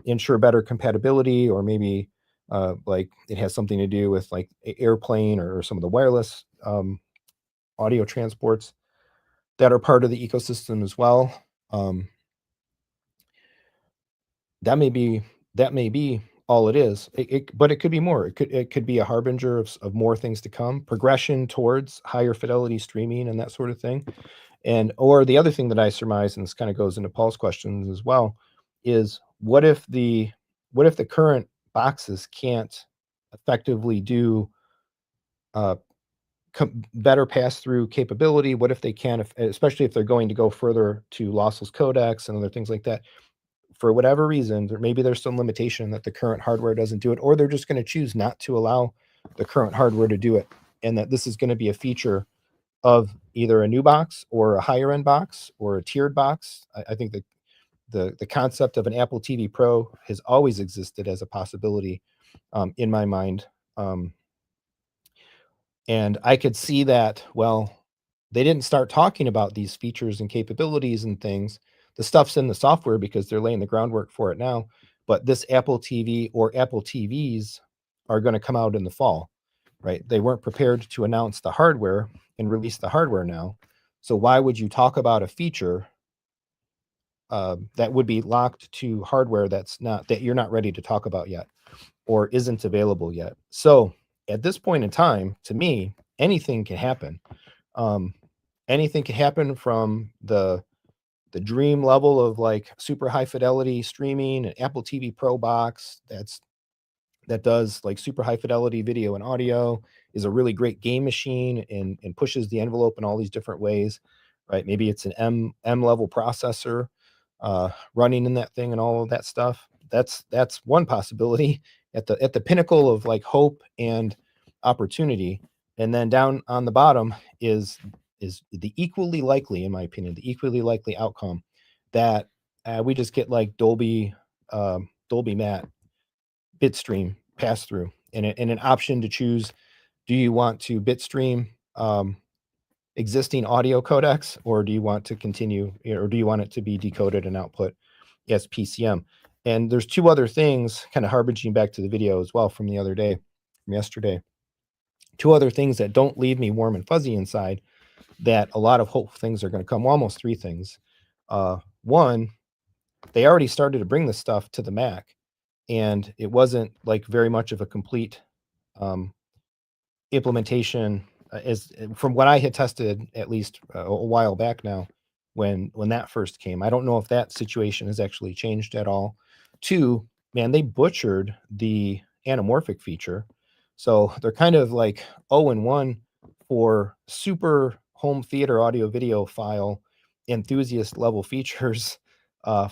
ensure better compatibility, or maybe like it has something to do with like airplane or some of the wireless audio transports that are part of the ecosystem as well. That may be all it is. But it could be more. It could be a harbinger of more things to come, progression towards higher fidelity streaming and that sort of thing. And or the other thing that I surmise, and this kind of goes into Paul's questions as well, is what if the current boxes can't effectively do uh, better pass through capability? What if they can, especially if they're going to go further to lossless codecs and other things like that? For whatever reason, maybe there's some limitation that the current hardware doesn't do it, or they're just going to choose not to allow the current hardware to do it, and that this is going to be a feature of either a new box or a higher end box or a tiered box. I think that the concept of an Apple TV Pro has always existed as a possibility in my mind. And I could see that, well, they didn't start talking about these features and capabilities and things. The stuff's in the software because they're laying the groundwork for it now. But this Apple TV or Apple TVs are going to come out in the fall, right? They weren't prepared to announce the hardware and release the hardware now. So why would you talk about a feature that would be locked to hardware that you're not ready to talk about yet or isn't available yet? So at this point in time, to me, anything can happen. Anything can happen from the dream level of like super high fidelity streaming, an Apple TV Pro box that does like super high fidelity video and audio, is a really great game machine and pushes the envelope in all these different ways, right? Maybe it's an M level processor running in that thing and all of that stuff. That's one possibility at the pinnacle of like hope and opportunity. And then down on the bottom is the equally likely, in my opinion, the equally likely outcome that we just get like Dolby Matte bitstream pass through and an option to choose. Do you want to bitstream existing audio codecs, or do you want to continue, or do you want it to be decoded and output as PCM? And there's two other things kind of harbinging back to the video as well from the other day, from yesterday. Two other things that don't leave me warm and fuzzy inside, that a lot of hopeful things are going to come. Well, almost three things. One, they already started to bring this stuff to the Mac, and it wasn't like very much of a complete implementation as from what I had tested, at least a while back now, when that first came. I don't know if that situation has actually changed at all. Two, man, they butchered the anamorphic feature. So they're kind of like 0-1 for super home theater audio video file enthusiast level features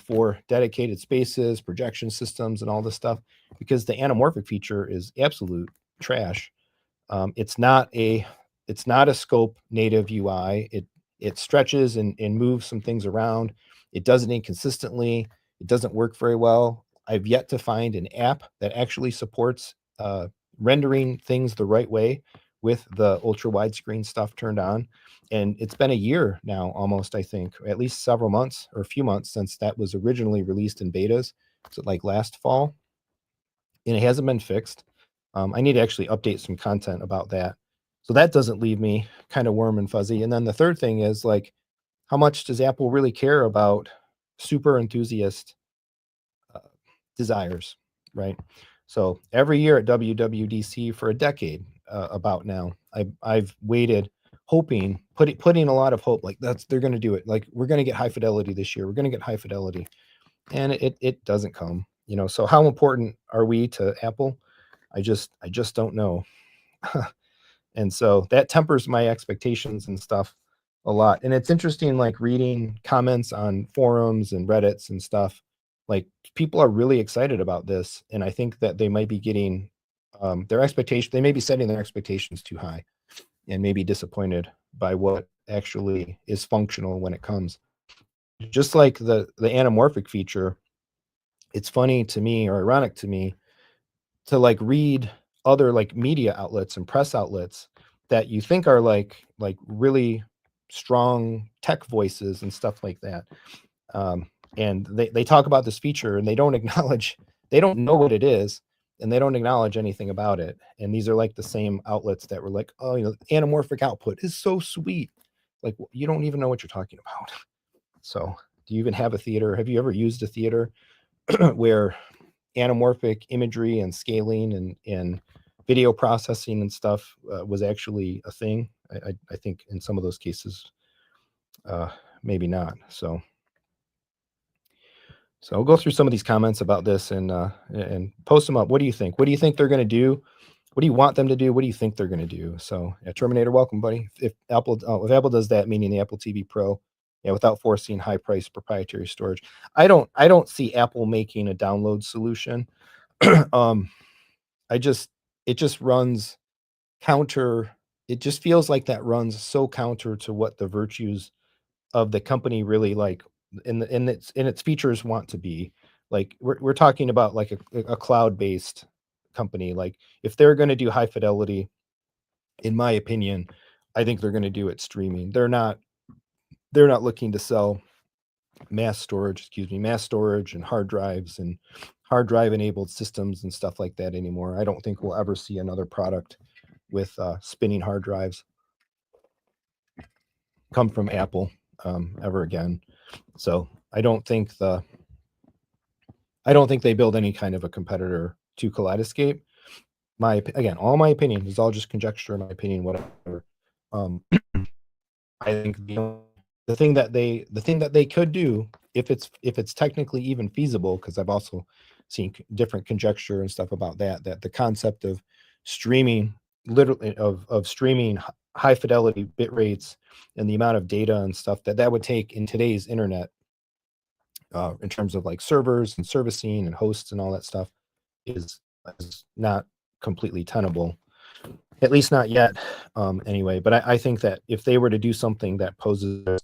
for dedicated spaces, projection systems, and all this stuff, because the anamorphic feature is absolute trash. It's not a scope native UI. It stretches and moves some things around. It does it inconsistently. It doesn't work very well. I've yet to find an app that actually supports rendering things the right way with the ultra widescreen stuff turned on. And it's been a year now, almost, I think, at least several months or a few months since that was originally released in betas. So like last fall, and it hasn't been fixed. I need to actually update some content about that. So that doesn't leave me kind of warm and fuzzy. And then the third thing is like, how much does Apple really care about super enthusiast desires, right? So every year at WWDC for a decade, about now, I've waited, hoping, putting a lot of hope, like they're going to do it. Like, we're going to get high fidelity this year. We're going to get high fidelity, and it doesn't come. So how important are we to Apple? I just don't know. And so that tempers my expectations and stuff a lot. And it's interesting, like reading comments on forums and Reddits and stuff. Like, people are really excited about this, and I think that they might be getting their expectation. They may be setting their expectations too high, and maybe disappointed by what actually is functional when it comes. Just like the anamorphic feature, it's funny to me, or ironic to me, to like read other like media outlets and press outlets that you think are like really strong tech voices and stuff like that. And they talk about this feature, and they don't acknowledge, they don't know what it is, and they don't acknowledge anything about it. And these are like the same outlets that were like, oh, anamorphic output is so sweet. Like, you don't even know what you're talking about. So do you even have a theater? Have you ever used a theater where anamorphic imagery and scaling and video processing and stuff was actually a thing. I think in some of those cases, maybe not. So I'll go through some of these comments about this and post them up. What do you think? What do you think they're going to do? What do you want them to do? What do you think they're going to do? So, yeah, Terminator, welcome, buddy. If Apple does that, meaning the Apple TV Pro, yeah, without forcing high price proprietary storage, I don't see Apple making a download solution. It just runs counter. It just feels like that runs so counter to what the virtues of the company really like in its features want to be. Like we're talking about like a cloud-based company. Like if they're going to do high fidelity, in my opinion, I think they're going to do it streaming. They're not looking to sell mass storage and hard drives and hard drive enabled systems and stuff like that anymore. I don't think we'll ever see another product with spinning hard drives come from Apple ever again. So I don't think they build any kind of a competitor to Kaleidoscape. All my opinion is all just conjecture, my opinion, whatever. I think the thing that they could do, if it's technically even feasible, because I've also seen different conjecture and stuff about that the concept of streaming, literally of streaming high fidelity bit rates and the amount of data and stuff that would take in today's internet, in terms of like servers and servicing and hosts and all that stuff, is not completely tenable, at least not yet, anyway. But I think that if they were to do something that poses,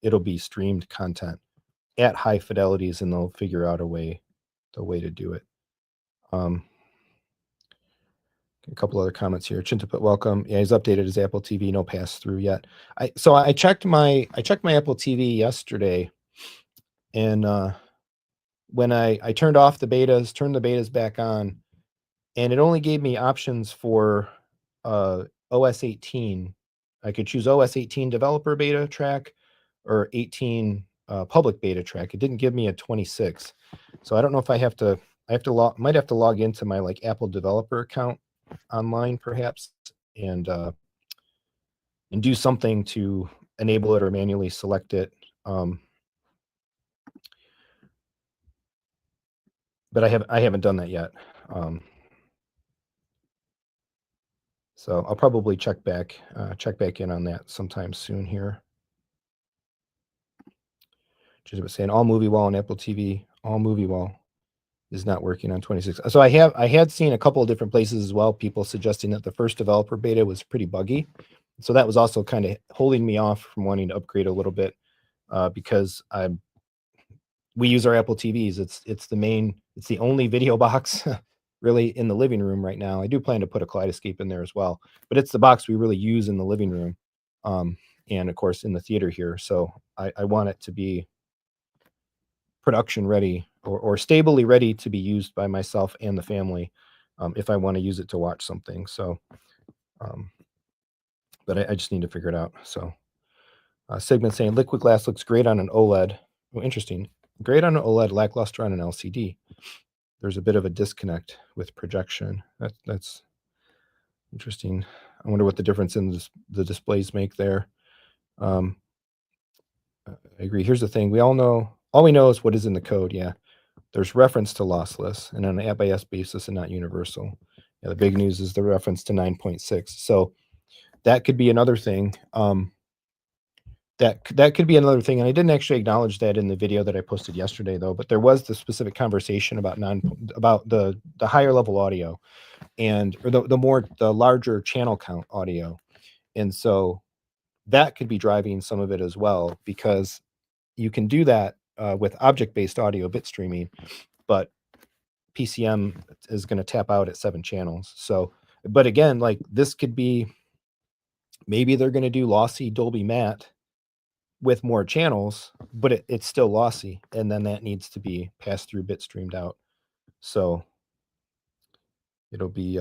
it'll be streamed content at high fidelities, and they'll figure out the way to do it. A couple other comments here. Chintaput, welcome. Yeah, he's updated his Apple TV, no pass through yet. I checked my Apple TV yesterday, and when I turned off the betas, turned the betas back on, and it only gave me options for OS 18. I could choose OS 18 developer beta track or 18 public beta track. It didn't give me a 26. So I don't know if might have to log into my like Apple developer account online perhaps and do something to enable it or manually select it. But I haven't done that yet. So I'll probably check back in on that sometime soon here. Just saying all movie wall on Apple TV, all movie wall is not working on 26. So I had seen a couple of different places as well, people suggesting that the first developer beta was pretty buggy. So that was also kind of holding me off from wanting to upgrade a little bit, because we use our Apple TVs. It's the only video box really in the living room right now. I do plan to put a Kaleidoscape in there as well, but it's the box we really use in the living room, and of course in the theater here. So I want it to be production ready or stably ready to be used by myself and the family, if I want to use it to watch something. So, but I just need to figure it out. So, Sigmund saying liquid glass looks great on an OLED. Oh, interesting. Great on an OLED, lackluster on an LCD. There's a bit of a disconnect with projection. That's interesting. I wonder what the difference in the displays make there. I agree. Here's the thing. All we know is what is in the code. Yeah. There's reference to lossless and on an app-by-app basis and not universal. Yeah, the big news is the reference to 9.6. So that could be another thing. That could be another thing. And I didn't actually acknowledge that in the video that I posted yesterday, though. But there was the specific conversation about the higher level audio or the larger channel count audio. And so that could be driving some of it as well, because you can do that with object-based audio bit streaming, but PCM is going to tap out at 7 channels. So, but again, like this could be, maybe they're going to do lossy Dolby Matte with more channels, but it's still lossy, and then that needs to be passed through bit streamed out. So it'll be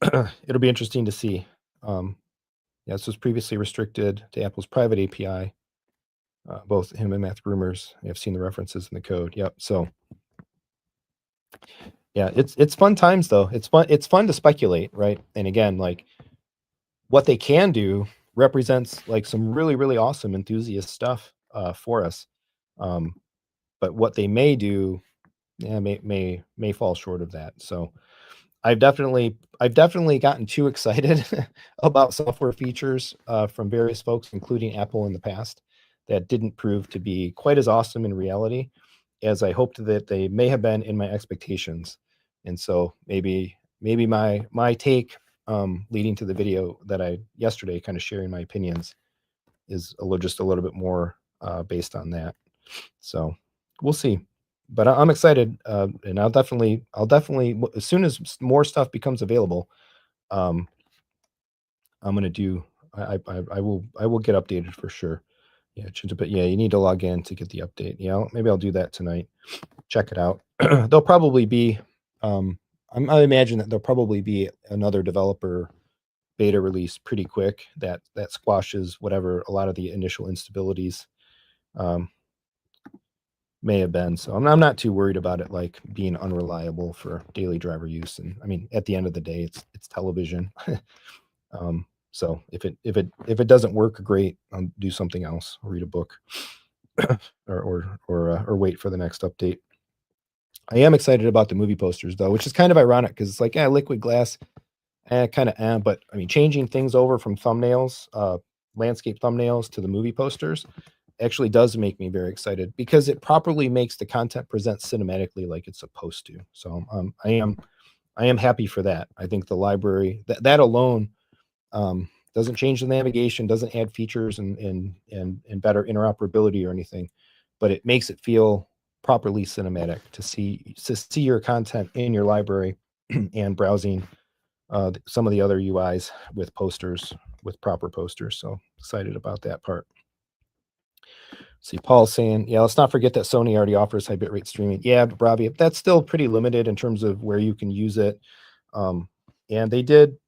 it'll be interesting to see. Yeah, this was previously restricted to Apple's private API. Both him and Matt Rumors, I've seen the references in the code. Yep. So Yeah, it's fun times though. It's fun to speculate, right? And again, like what they can do represents like some really really awesome enthusiast stuff for us. Um, but what they may do, yeah, may fall short of that. So I've definitely gotten too excited about software features from various folks, including Apple in the past, that didn't prove to be quite as awesome in reality as I hoped that they may have been in my expectations. And so maybe my take leading to the video that I yesterday, kind of sharing my opinions, is just a little bit more based on that. So we'll see. But I'm excited, and I'll definitely as soon as more stuff becomes available, um, I'm gonna do. I will get updated for sure. Yeah, but yeah, you need to log in to get the update. Yeah, maybe I'll do that tonight. Check it out. There'll probably be. Um, I imagine that there'll probably be another developer beta release pretty quick that squashes whatever a lot of the initial instabilities um, may have been. So I'm not too worried about it like being unreliable for daily driver use. And I mean, at the end of the day, it's television. So if it doesn't work, great. I'll do something else. I'll read a book, or wait for the next update. I am excited about the movie posters though, which is kind of ironic because it's like, yeah, liquid glass, kind of, but I mean, changing things over from thumbnails, landscape thumbnails to the movie posters actually does make me very excited because it properly makes the content present cinematically like it's supposed to. So I am happy for that. I think the library that alone doesn't change the navigation, doesn't add features and better interoperability or anything, but it makes it feel properly cinematic to see your content in your library and browsing some of the other UIs with posters, with proper posters. So excited about that part. See, Paul's saying, yeah, let's not forget that Sony already offers high bitrate streaming. Yeah, Robbie, that's still pretty limited in terms of where you can use it. And they did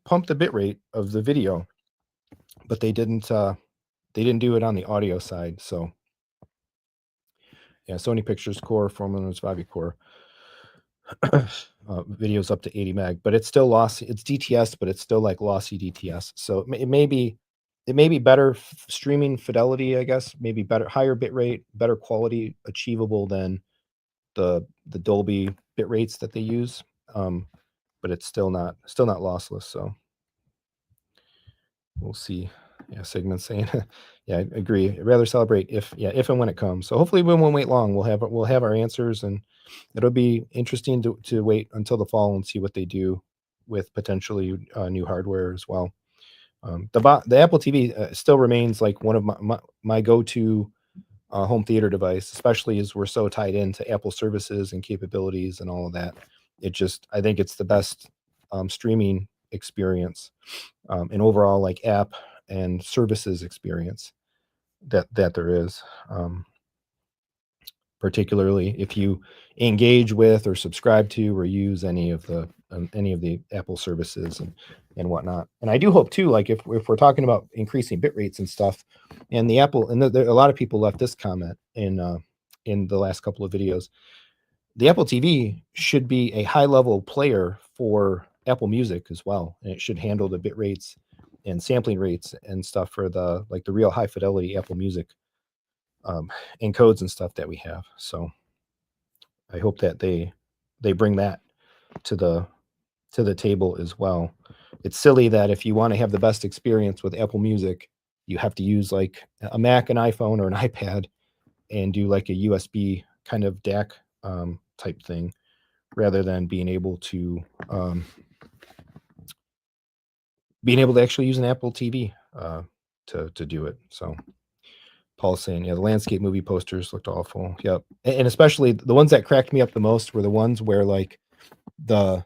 pump the bitrate of the video, but they didn't do it on the audio side. So yeah, Sony Pictures Core, Formulas Vivi Core, videos up to 80 meg, but it's still lossy. It's DTS, but it's still like lossy DTS. So it may be better streaming fidelity, I guess, maybe better, higher bit rate, better quality achievable than the Dolby bit rates that they use. But it's still not lossless. So we'll see. Yeah, Sigmund's saying, yeah, I agree. I'd rather celebrate if and when it comes. So hopefully we won't wait long. We'll have our answers, and it'll be interesting to wait until the fall and see what they do with potentially new hardware as well. The Apple TV still remains like one of my go-to home theater device, especially as we're so tied into Apple services and capabilities and all of that. I think it's the best streaming experience, and overall like app and services experience that there is. Particularly if you engage with or subscribe to or use any of the Apple services and whatnot. And I do hope too, like if we're talking about increasing bit rates and stuff, and the Apple and a lot of people left this comment in the last couple of videos. The Apple TV should be a high level player for Apple Music as well, and it should handle the bit rates and sampling rates and stuff for the real high fidelity Apple Music encodes and stuff that we have. So I hope that they bring that to the table as well. It's silly that if you want to have the best experience with Apple Music, you have to use like a Mac, an iPhone, or an iPad, and do like a USB kind of DAC type thing, rather than being able to actually use an Apple TV to do it. So Paul's saying, yeah, the landscape movie posters looked awful. Yep. And especially the ones that cracked me up the most were the ones where like the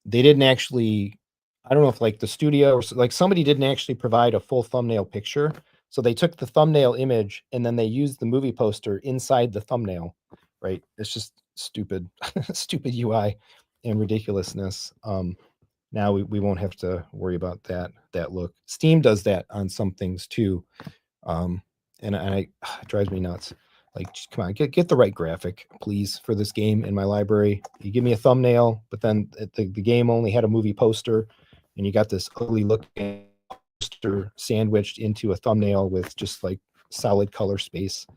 they didn't actually, I don't know if like the studio or like somebody didn't actually provide a full thumbnail picture. So they took the thumbnail image and then they used the movie poster inside the thumbnail, right? It's just stupid, stupid UI and ridiculousness. Now we won't have to worry about that look. Steam does that on some things too. And it drives me nuts. Like, just, come on, get the right graphic, please, for this game in my library. You give me a thumbnail, but then the game only had a movie poster, and you got this ugly looking poster sandwiched into a thumbnail with just like solid color space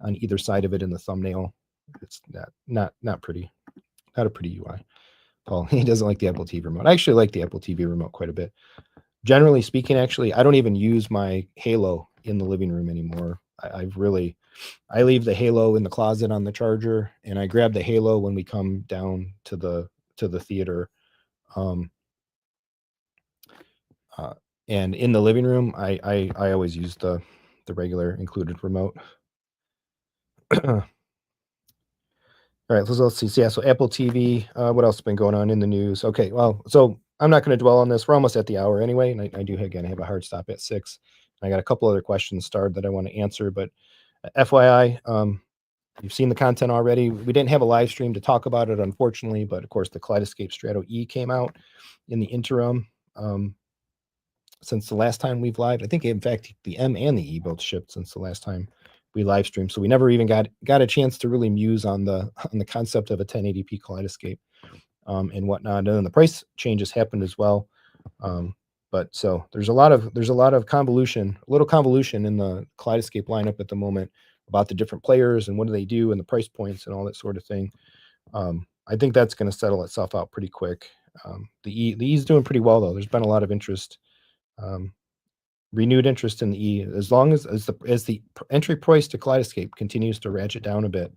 on either side of it in the thumbnail. It's not pretty, not a pretty UI. Paul, he doesn't like the Apple TV remote. I actually like the Apple TV remote quite a bit. Generally speaking, actually, I don't even use my Halo in the living room anymore. I leave the Halo in the closet on the charger, and I grab the Halo when we come down to the theater. And in the living room, I always use the regular included remote. All right, let's see. So, yeah, so Apple TV. What else has been going on in the news? Okay, well, so I'm not going to dwell on this. We're almost at the hour anyway, and I do again have a hard stop at 6. I got a couple other questions starred that I want to answer, but FYI, you've seen the content already. We didn't have a live stream to talk about it, unfortunately, but of course the Kaleidoscape Strato E came out in the interim since the last time we've live. I think, in fact, the M and the E both shipped since the last time we live streamed, so we never even got a chance to really muse on the concept of a 1080p Kaleidoscape and whatnot. And then the price changes happened as well. But so there's a lot of convolution, a little convolution in the Kaleidoscape lineup at the moment about the different players and what do they do and the price points and all that sort of thing. I think that's going to settle itself out pretty quick. The E is doing pretty well though. There's been a lot of interest, renewed interest in the E. As long as the entry price to Kaleidoscape continues to ratchet down a bit,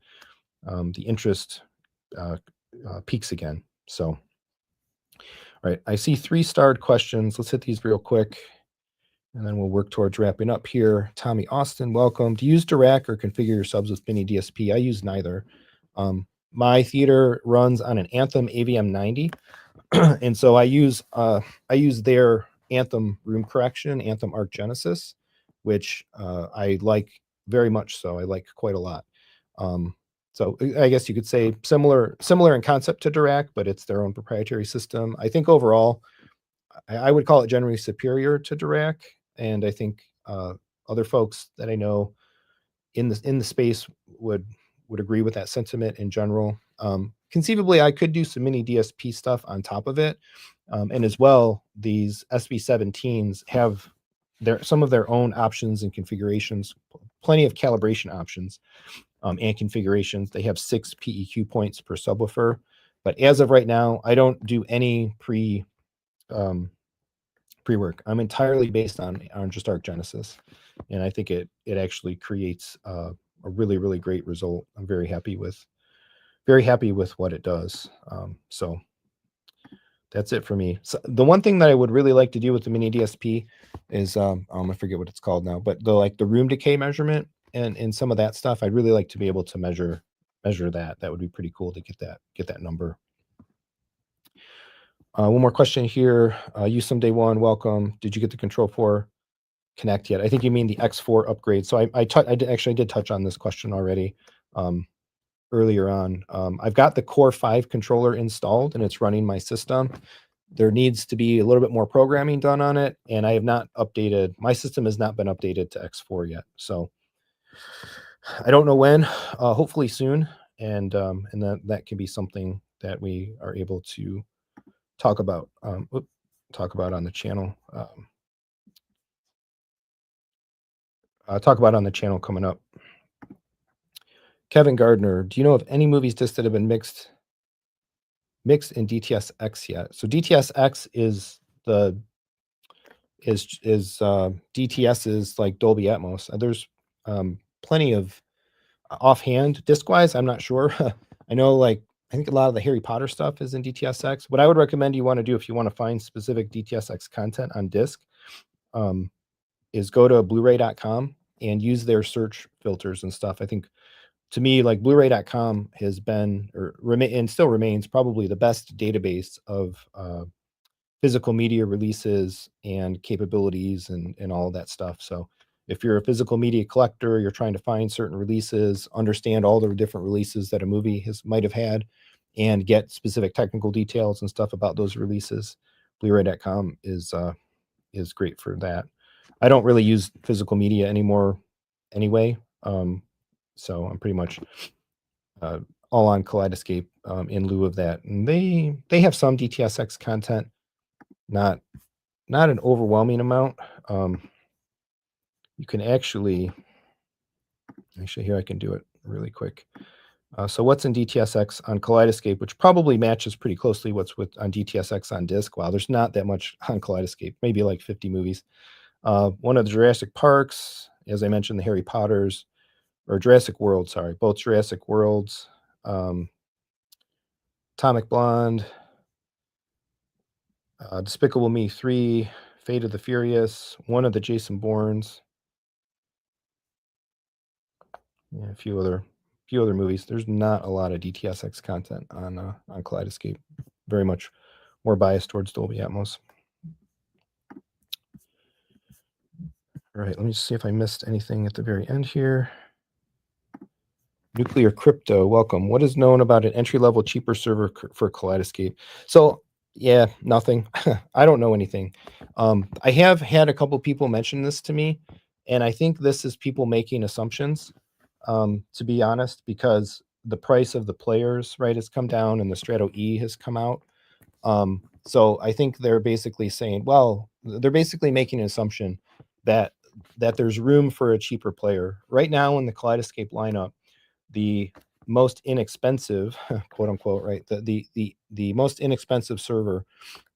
the interest peaks again. So. All right, I see 3 starred questions. Let's hit these real quick, and then we'll work towards wrapping up here. Tommy Austin, welcome. Do you use Dirac or configure your subs with mini DSP? I use neither. My theater runs on an Anthem AVM 90, and so I use their Anthem room correction, Anthem Arc Genesis, which I like very much so. I like quite a lot. So I guess you could say similar in concept to Dirac, but it's their own proprietary system. I think overall, I would call it generally superior to Dirac, and I think other folks that I know in the space would agree with that sentiment in general. Conceivably, I could do some mini DSP stuff on top of it, and as well, these SB17s have some of their own options and configurations, plenty of calibration options. And configurations. They have 6 PEQ points per subwoofer, but as of right now, I don't do any pre-work. I'm entirely based on just Arc Genesis, and I think it actually creates a really great result. I'm very happy with what it does. So that's it for me. So the one thing that I would really like to do with the mini DSP is I forget what it's called now, but the room decay measurement. And some of that stuff, I'd really like to be able to measure that. That would be pretty cool to get that number. One more question here. You someday one, welcome. Did you get the Control 4 Connect yet? I think you mean the X4 upgrade. So I did touch on this question already earlier on. I've got the Core 5 controller installed and it's running my system. There needs to be a little bit more programming done on it, and I have not updated. My system has not been updated to X4 yet. So I don't know when, hopefully soon. And that can be something that we are able to talk about on the channel. Talk about on the channel coming up. Kevin Gardner, do you know of any movies disc that have been mixed in DTS:X yet? So DTS:X is DTS is like Dolby Atmos. There's plenty of offhand disc-wise, I'm not sure. I know, I think a lot of the Harry Potter stuff is in DTS:X. What I would recommend you want to do if you want to find specific DTS:X content on disc is go to Blu-ray.com and use their search filters and stuff. I think, to me, Blu-ray.com has been and still remains probably the best database of physical media releases and capabilities and all of that stuff. So if you're a physical media collector, you're trying to find certain releases, understand all the different releases that a movie might have had, and get specific technical details and stuff about those releases, Blu-ray.com is great for that. I don't really use physical media anymore anyway. So I'm pretty much all on Kaleidoscape in lieu of that. And they have some DTSX content, not an overwhelming amount. You can actually here I can do it really quick. So what's in DTSX on Kaleidoscape, which probably matches pretty closely what's on DTSX on disc. Wow, there's not that much on Kaleidoscape, maybe like 50 movies. One of the Jurassic Parks, as I mentioned, the Harry Potters, or Jurassic World, sorry, both Jurassic Worlds, Atomic Blonde, Despicable Me 3, Fate of the Furious, one of the Jason Bournes, a few other movies. There's not a lot of DTSX content on Kaleidoscape. Very much more biased towards Dolby Atmos. All right, let me see if I missed anything at the very end here. Nuclear Crypto, welcome. What is known about an entry-level cheaper server for Kaleidoscape? So, yeah, nothing. I don't know anything. I have had a couple people mention this to me, and I think this is people making assumptions, to be honest, because the price of the players, right, has come down and the Strato E has come out. So I think they're basically saying, well, they're basically making an assumption that there's room for a cheaper player. Right now in the Kaleidoscape lineup, the most inexpensive, quote unquote, right? The most inexpensive server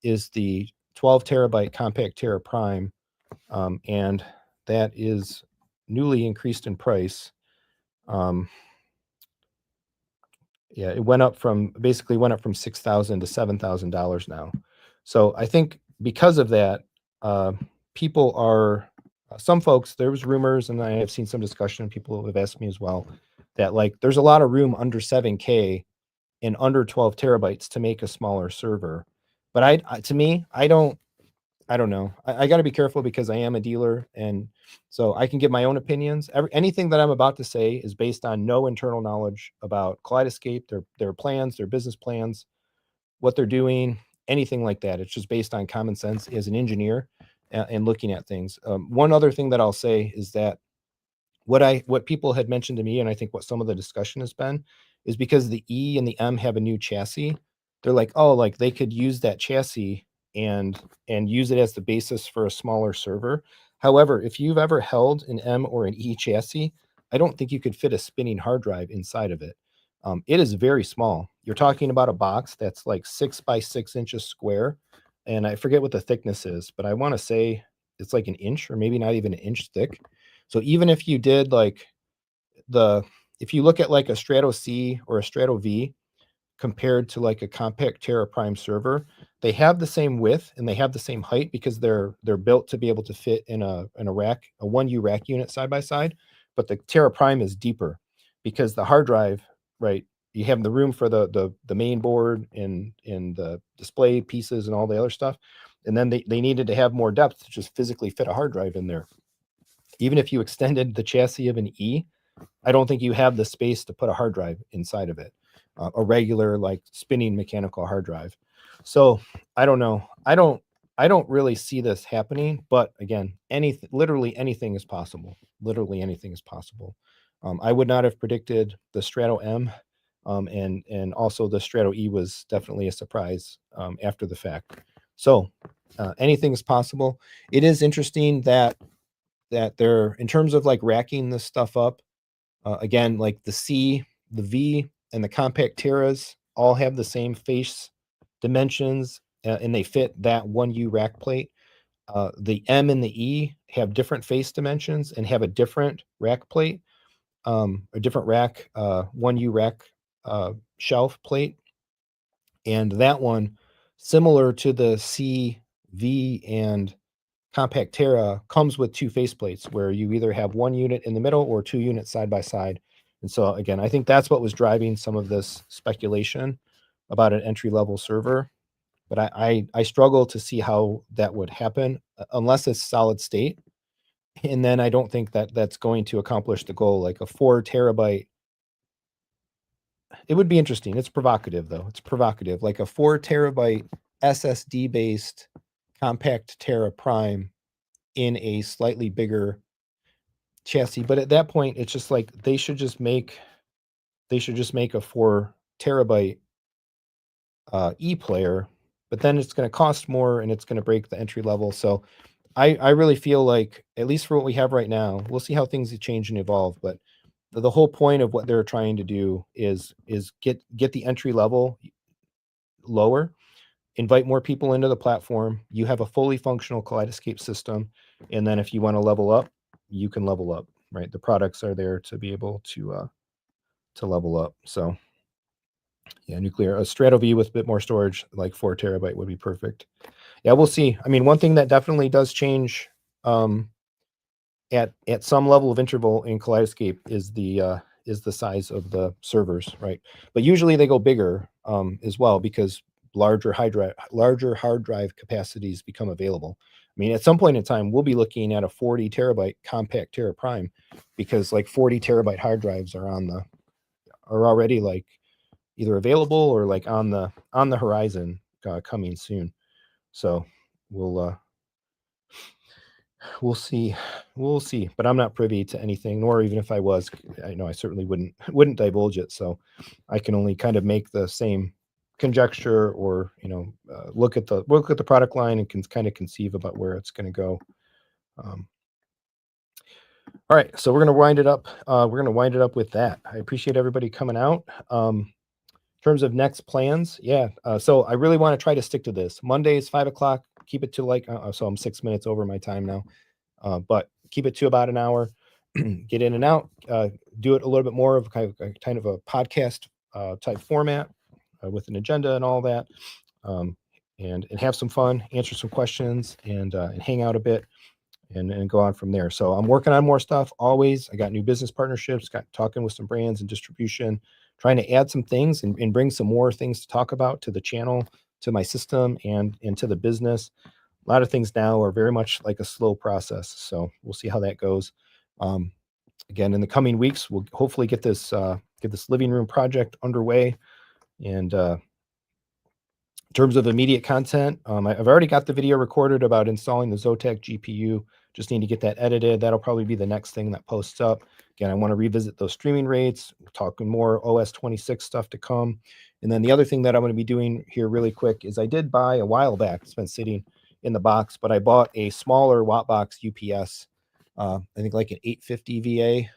is the 12 terabyte Compact Terra Prime, and that is newly increased in price. Yeah, it went up from $6,000 to $7,000 now. So I think because of that, people are some folks. There was rumors, and I have seen some discussion. People have asked me as well that like there's a lot of room under 7K and under 12 terabytes to make a smaller server. But to me, I don't know. I got to be careful because I am a dealer, and so I can give my own opinions. Anything that I'm about to say is based on no internal knowledge about Kaleidoscape, their plans, their business plans, what they're doing, anything like that. It's just based on common sense as an engineer and looking at things. One other thing that I'll say is that what people had mentioned to me, and I think what some of the discussion has been, is because the E and the M have a new chassis. They're like, oh, like they could use that chassis and use it as the basis for a smaller server. However, if you've ever held an M or an E chassis, I don't think you could fit a spinning hard drive inside of it. It is very small. You're talking about a box that's like 6 by 6 inches square, and I forget what the thickness is, but I want to say it's like an inch or maybe not even an inch thick. So even if you did like if you look at like a Strato C or a Strato V compared to like a Compact Terra Prime server, they have the same width and they have the same height because they're built to be able to fit in a rack, a 1U rack unit side by side. But the Terra Prime is deeper because the hard drive, right? You have the room for the main board and the display pieces and all the other stuff. And then they needed to have more depth to just physically fit a hard drive in there. Even if you extended the chassis of an E, I don't think you have the space to put a hard drive inside of it, a regular like spinning mechanical hard drive. So I don't know. I don't really see this happening. But again, literally anything is possible. Literally anything is possible. I would not have predicted the Strato M, and also the Strato E was definitely a surprise after the fact. So anything is possible. It is interesting that they're, in terms of like racking this stuff up, again, like the C, the V, and the Compact Terras all have the same face dimensions, and they fit that 1U rack plate. The M and the E have different face dimensions and have a different rack plate, a different rack, 1U rack shelf plate. And that one, similar to the C, V, and Compact Terra, comes with two faceplates where you either have one unit in the middle or two units side by side. And so again, I think that's what was driving some of this speculation about an entry-level server. But I struggle to see how that would happen unless it's solid state. And then I don't think that that's going to accomplish the goal. Like a 4 terabyte, it would be interesting. It's provocative though. It's provocative. Like a 4 terabyte SSD based Compact Terra Prime in a slightly bigger chassis. But at that point, it's just like they should just make a 4 terabyte e-player, but then it's going to cost more and it's going to break the entry level. So I really feel like, at least for what we have right now, we'll see how things change and evolve. But the whole point of what they're trying to do is get the entry level lower, invite more people into the platform. You have a fully functional Kaleidoscape system, and then if you want to level up, you can level up. Right, the products are there to be able to level up. So yeah, nuclear, a Strato V with a bit more storage, like 4 terabyte would be perfect. Yeah, we'll see. I mean, one thing that definitely does change at some level of interval in Kaleidoscape is the size of the servers, right? But usually they go bigger as well, because larger hard drive capacities become available. I mean, at some point in time, we'll be looking at a 40 terabyte compact Terra Prime, because like 40 terabyte hard drives are already like either available or like on the horizon, coming soon. So we'll see. We'll see. But I'm not privy to anything, nor even if I was, I know I certainly wouldn't divulge it. So I can only kind of make the same conjecture, or look at the product line and can kind of conceive about where it's going to go. All right, so we're going to wind it up. With that. I appreciate everybody coming out. In terms of next plans, yeah. So I really want to try to stick to this. Mondays, 5 o'clock. Keep it to like, so I'm 6 minutes over my time now. But keep it to about an hour. Get in and out. Do it a little bit more of kind of a podcast type format, with an agenda and all that, and have some fun, answer some questions, and hang out a bit, and go on from there. So I'm working on more stuff always. I got new business partnerships, got talking with some brands and distribution, trying to add some things and bring some more things to talk about to the channel, to my system, and to the business. A lot of things now are very much like a slow process. So we'll see how that goes. Again, in the coming weeks, we'll hopefully get this living room project underway. And in terms of immediate content, I've already got the video recorded about installing the Zotac GPU. Just need to get that edited. That'll probably be the next thing that posts up. Again, I want to revisit those streaming rates. We're talking more OS 26 stuff to come. And then the other thing that I'm going to be doing here really quick is, I did buy a while back, it's been sitting in the box, but I bought a smaller Wattbox UPS. I think like an 850 VA.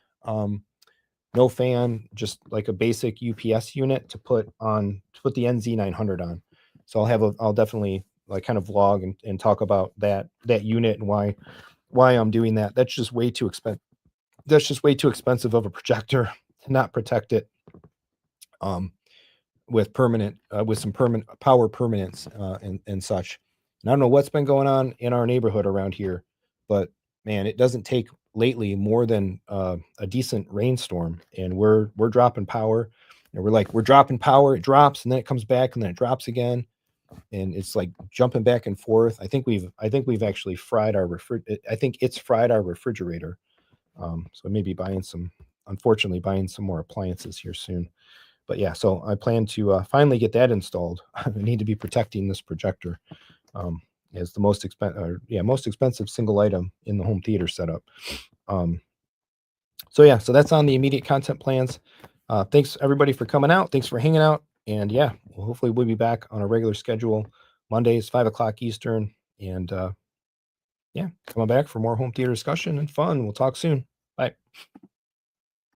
No fan, just like a basic UPS unit to put the NZ900 on. So I'll definitely like kind of vlog and talk about that unit and why I'm doing that. That's just way too expensive. That's just way too expensive of a projector to not protect it with some permanent power permanence and such. And I don't know what's been going on in our neighborhood around here, but man, it doesn't take lately more than a decent rainstorm, and we're dropping power. And we're dropping power, it drops, and then it comes back, and then it drops again, and it's like jumping back and forth. I think we've actually fried our I think it's fried our refrigerator. So maybe unfortunately buying some more appliances here soon. But yeah, so I plan to finally get that installed. I need to be protecting this projector as the most expensive single item in the home theater setup. So yeah, so that's on the immediate content plans. Thanks everybody for coming out. Thanks for hanging out. And yeah, hopefully we'll be back on a regular schedule, Mondays, 5 o'clock Eastern. And yeah, come on back for more home theater discussion and fun. We'll talk soon. Bye.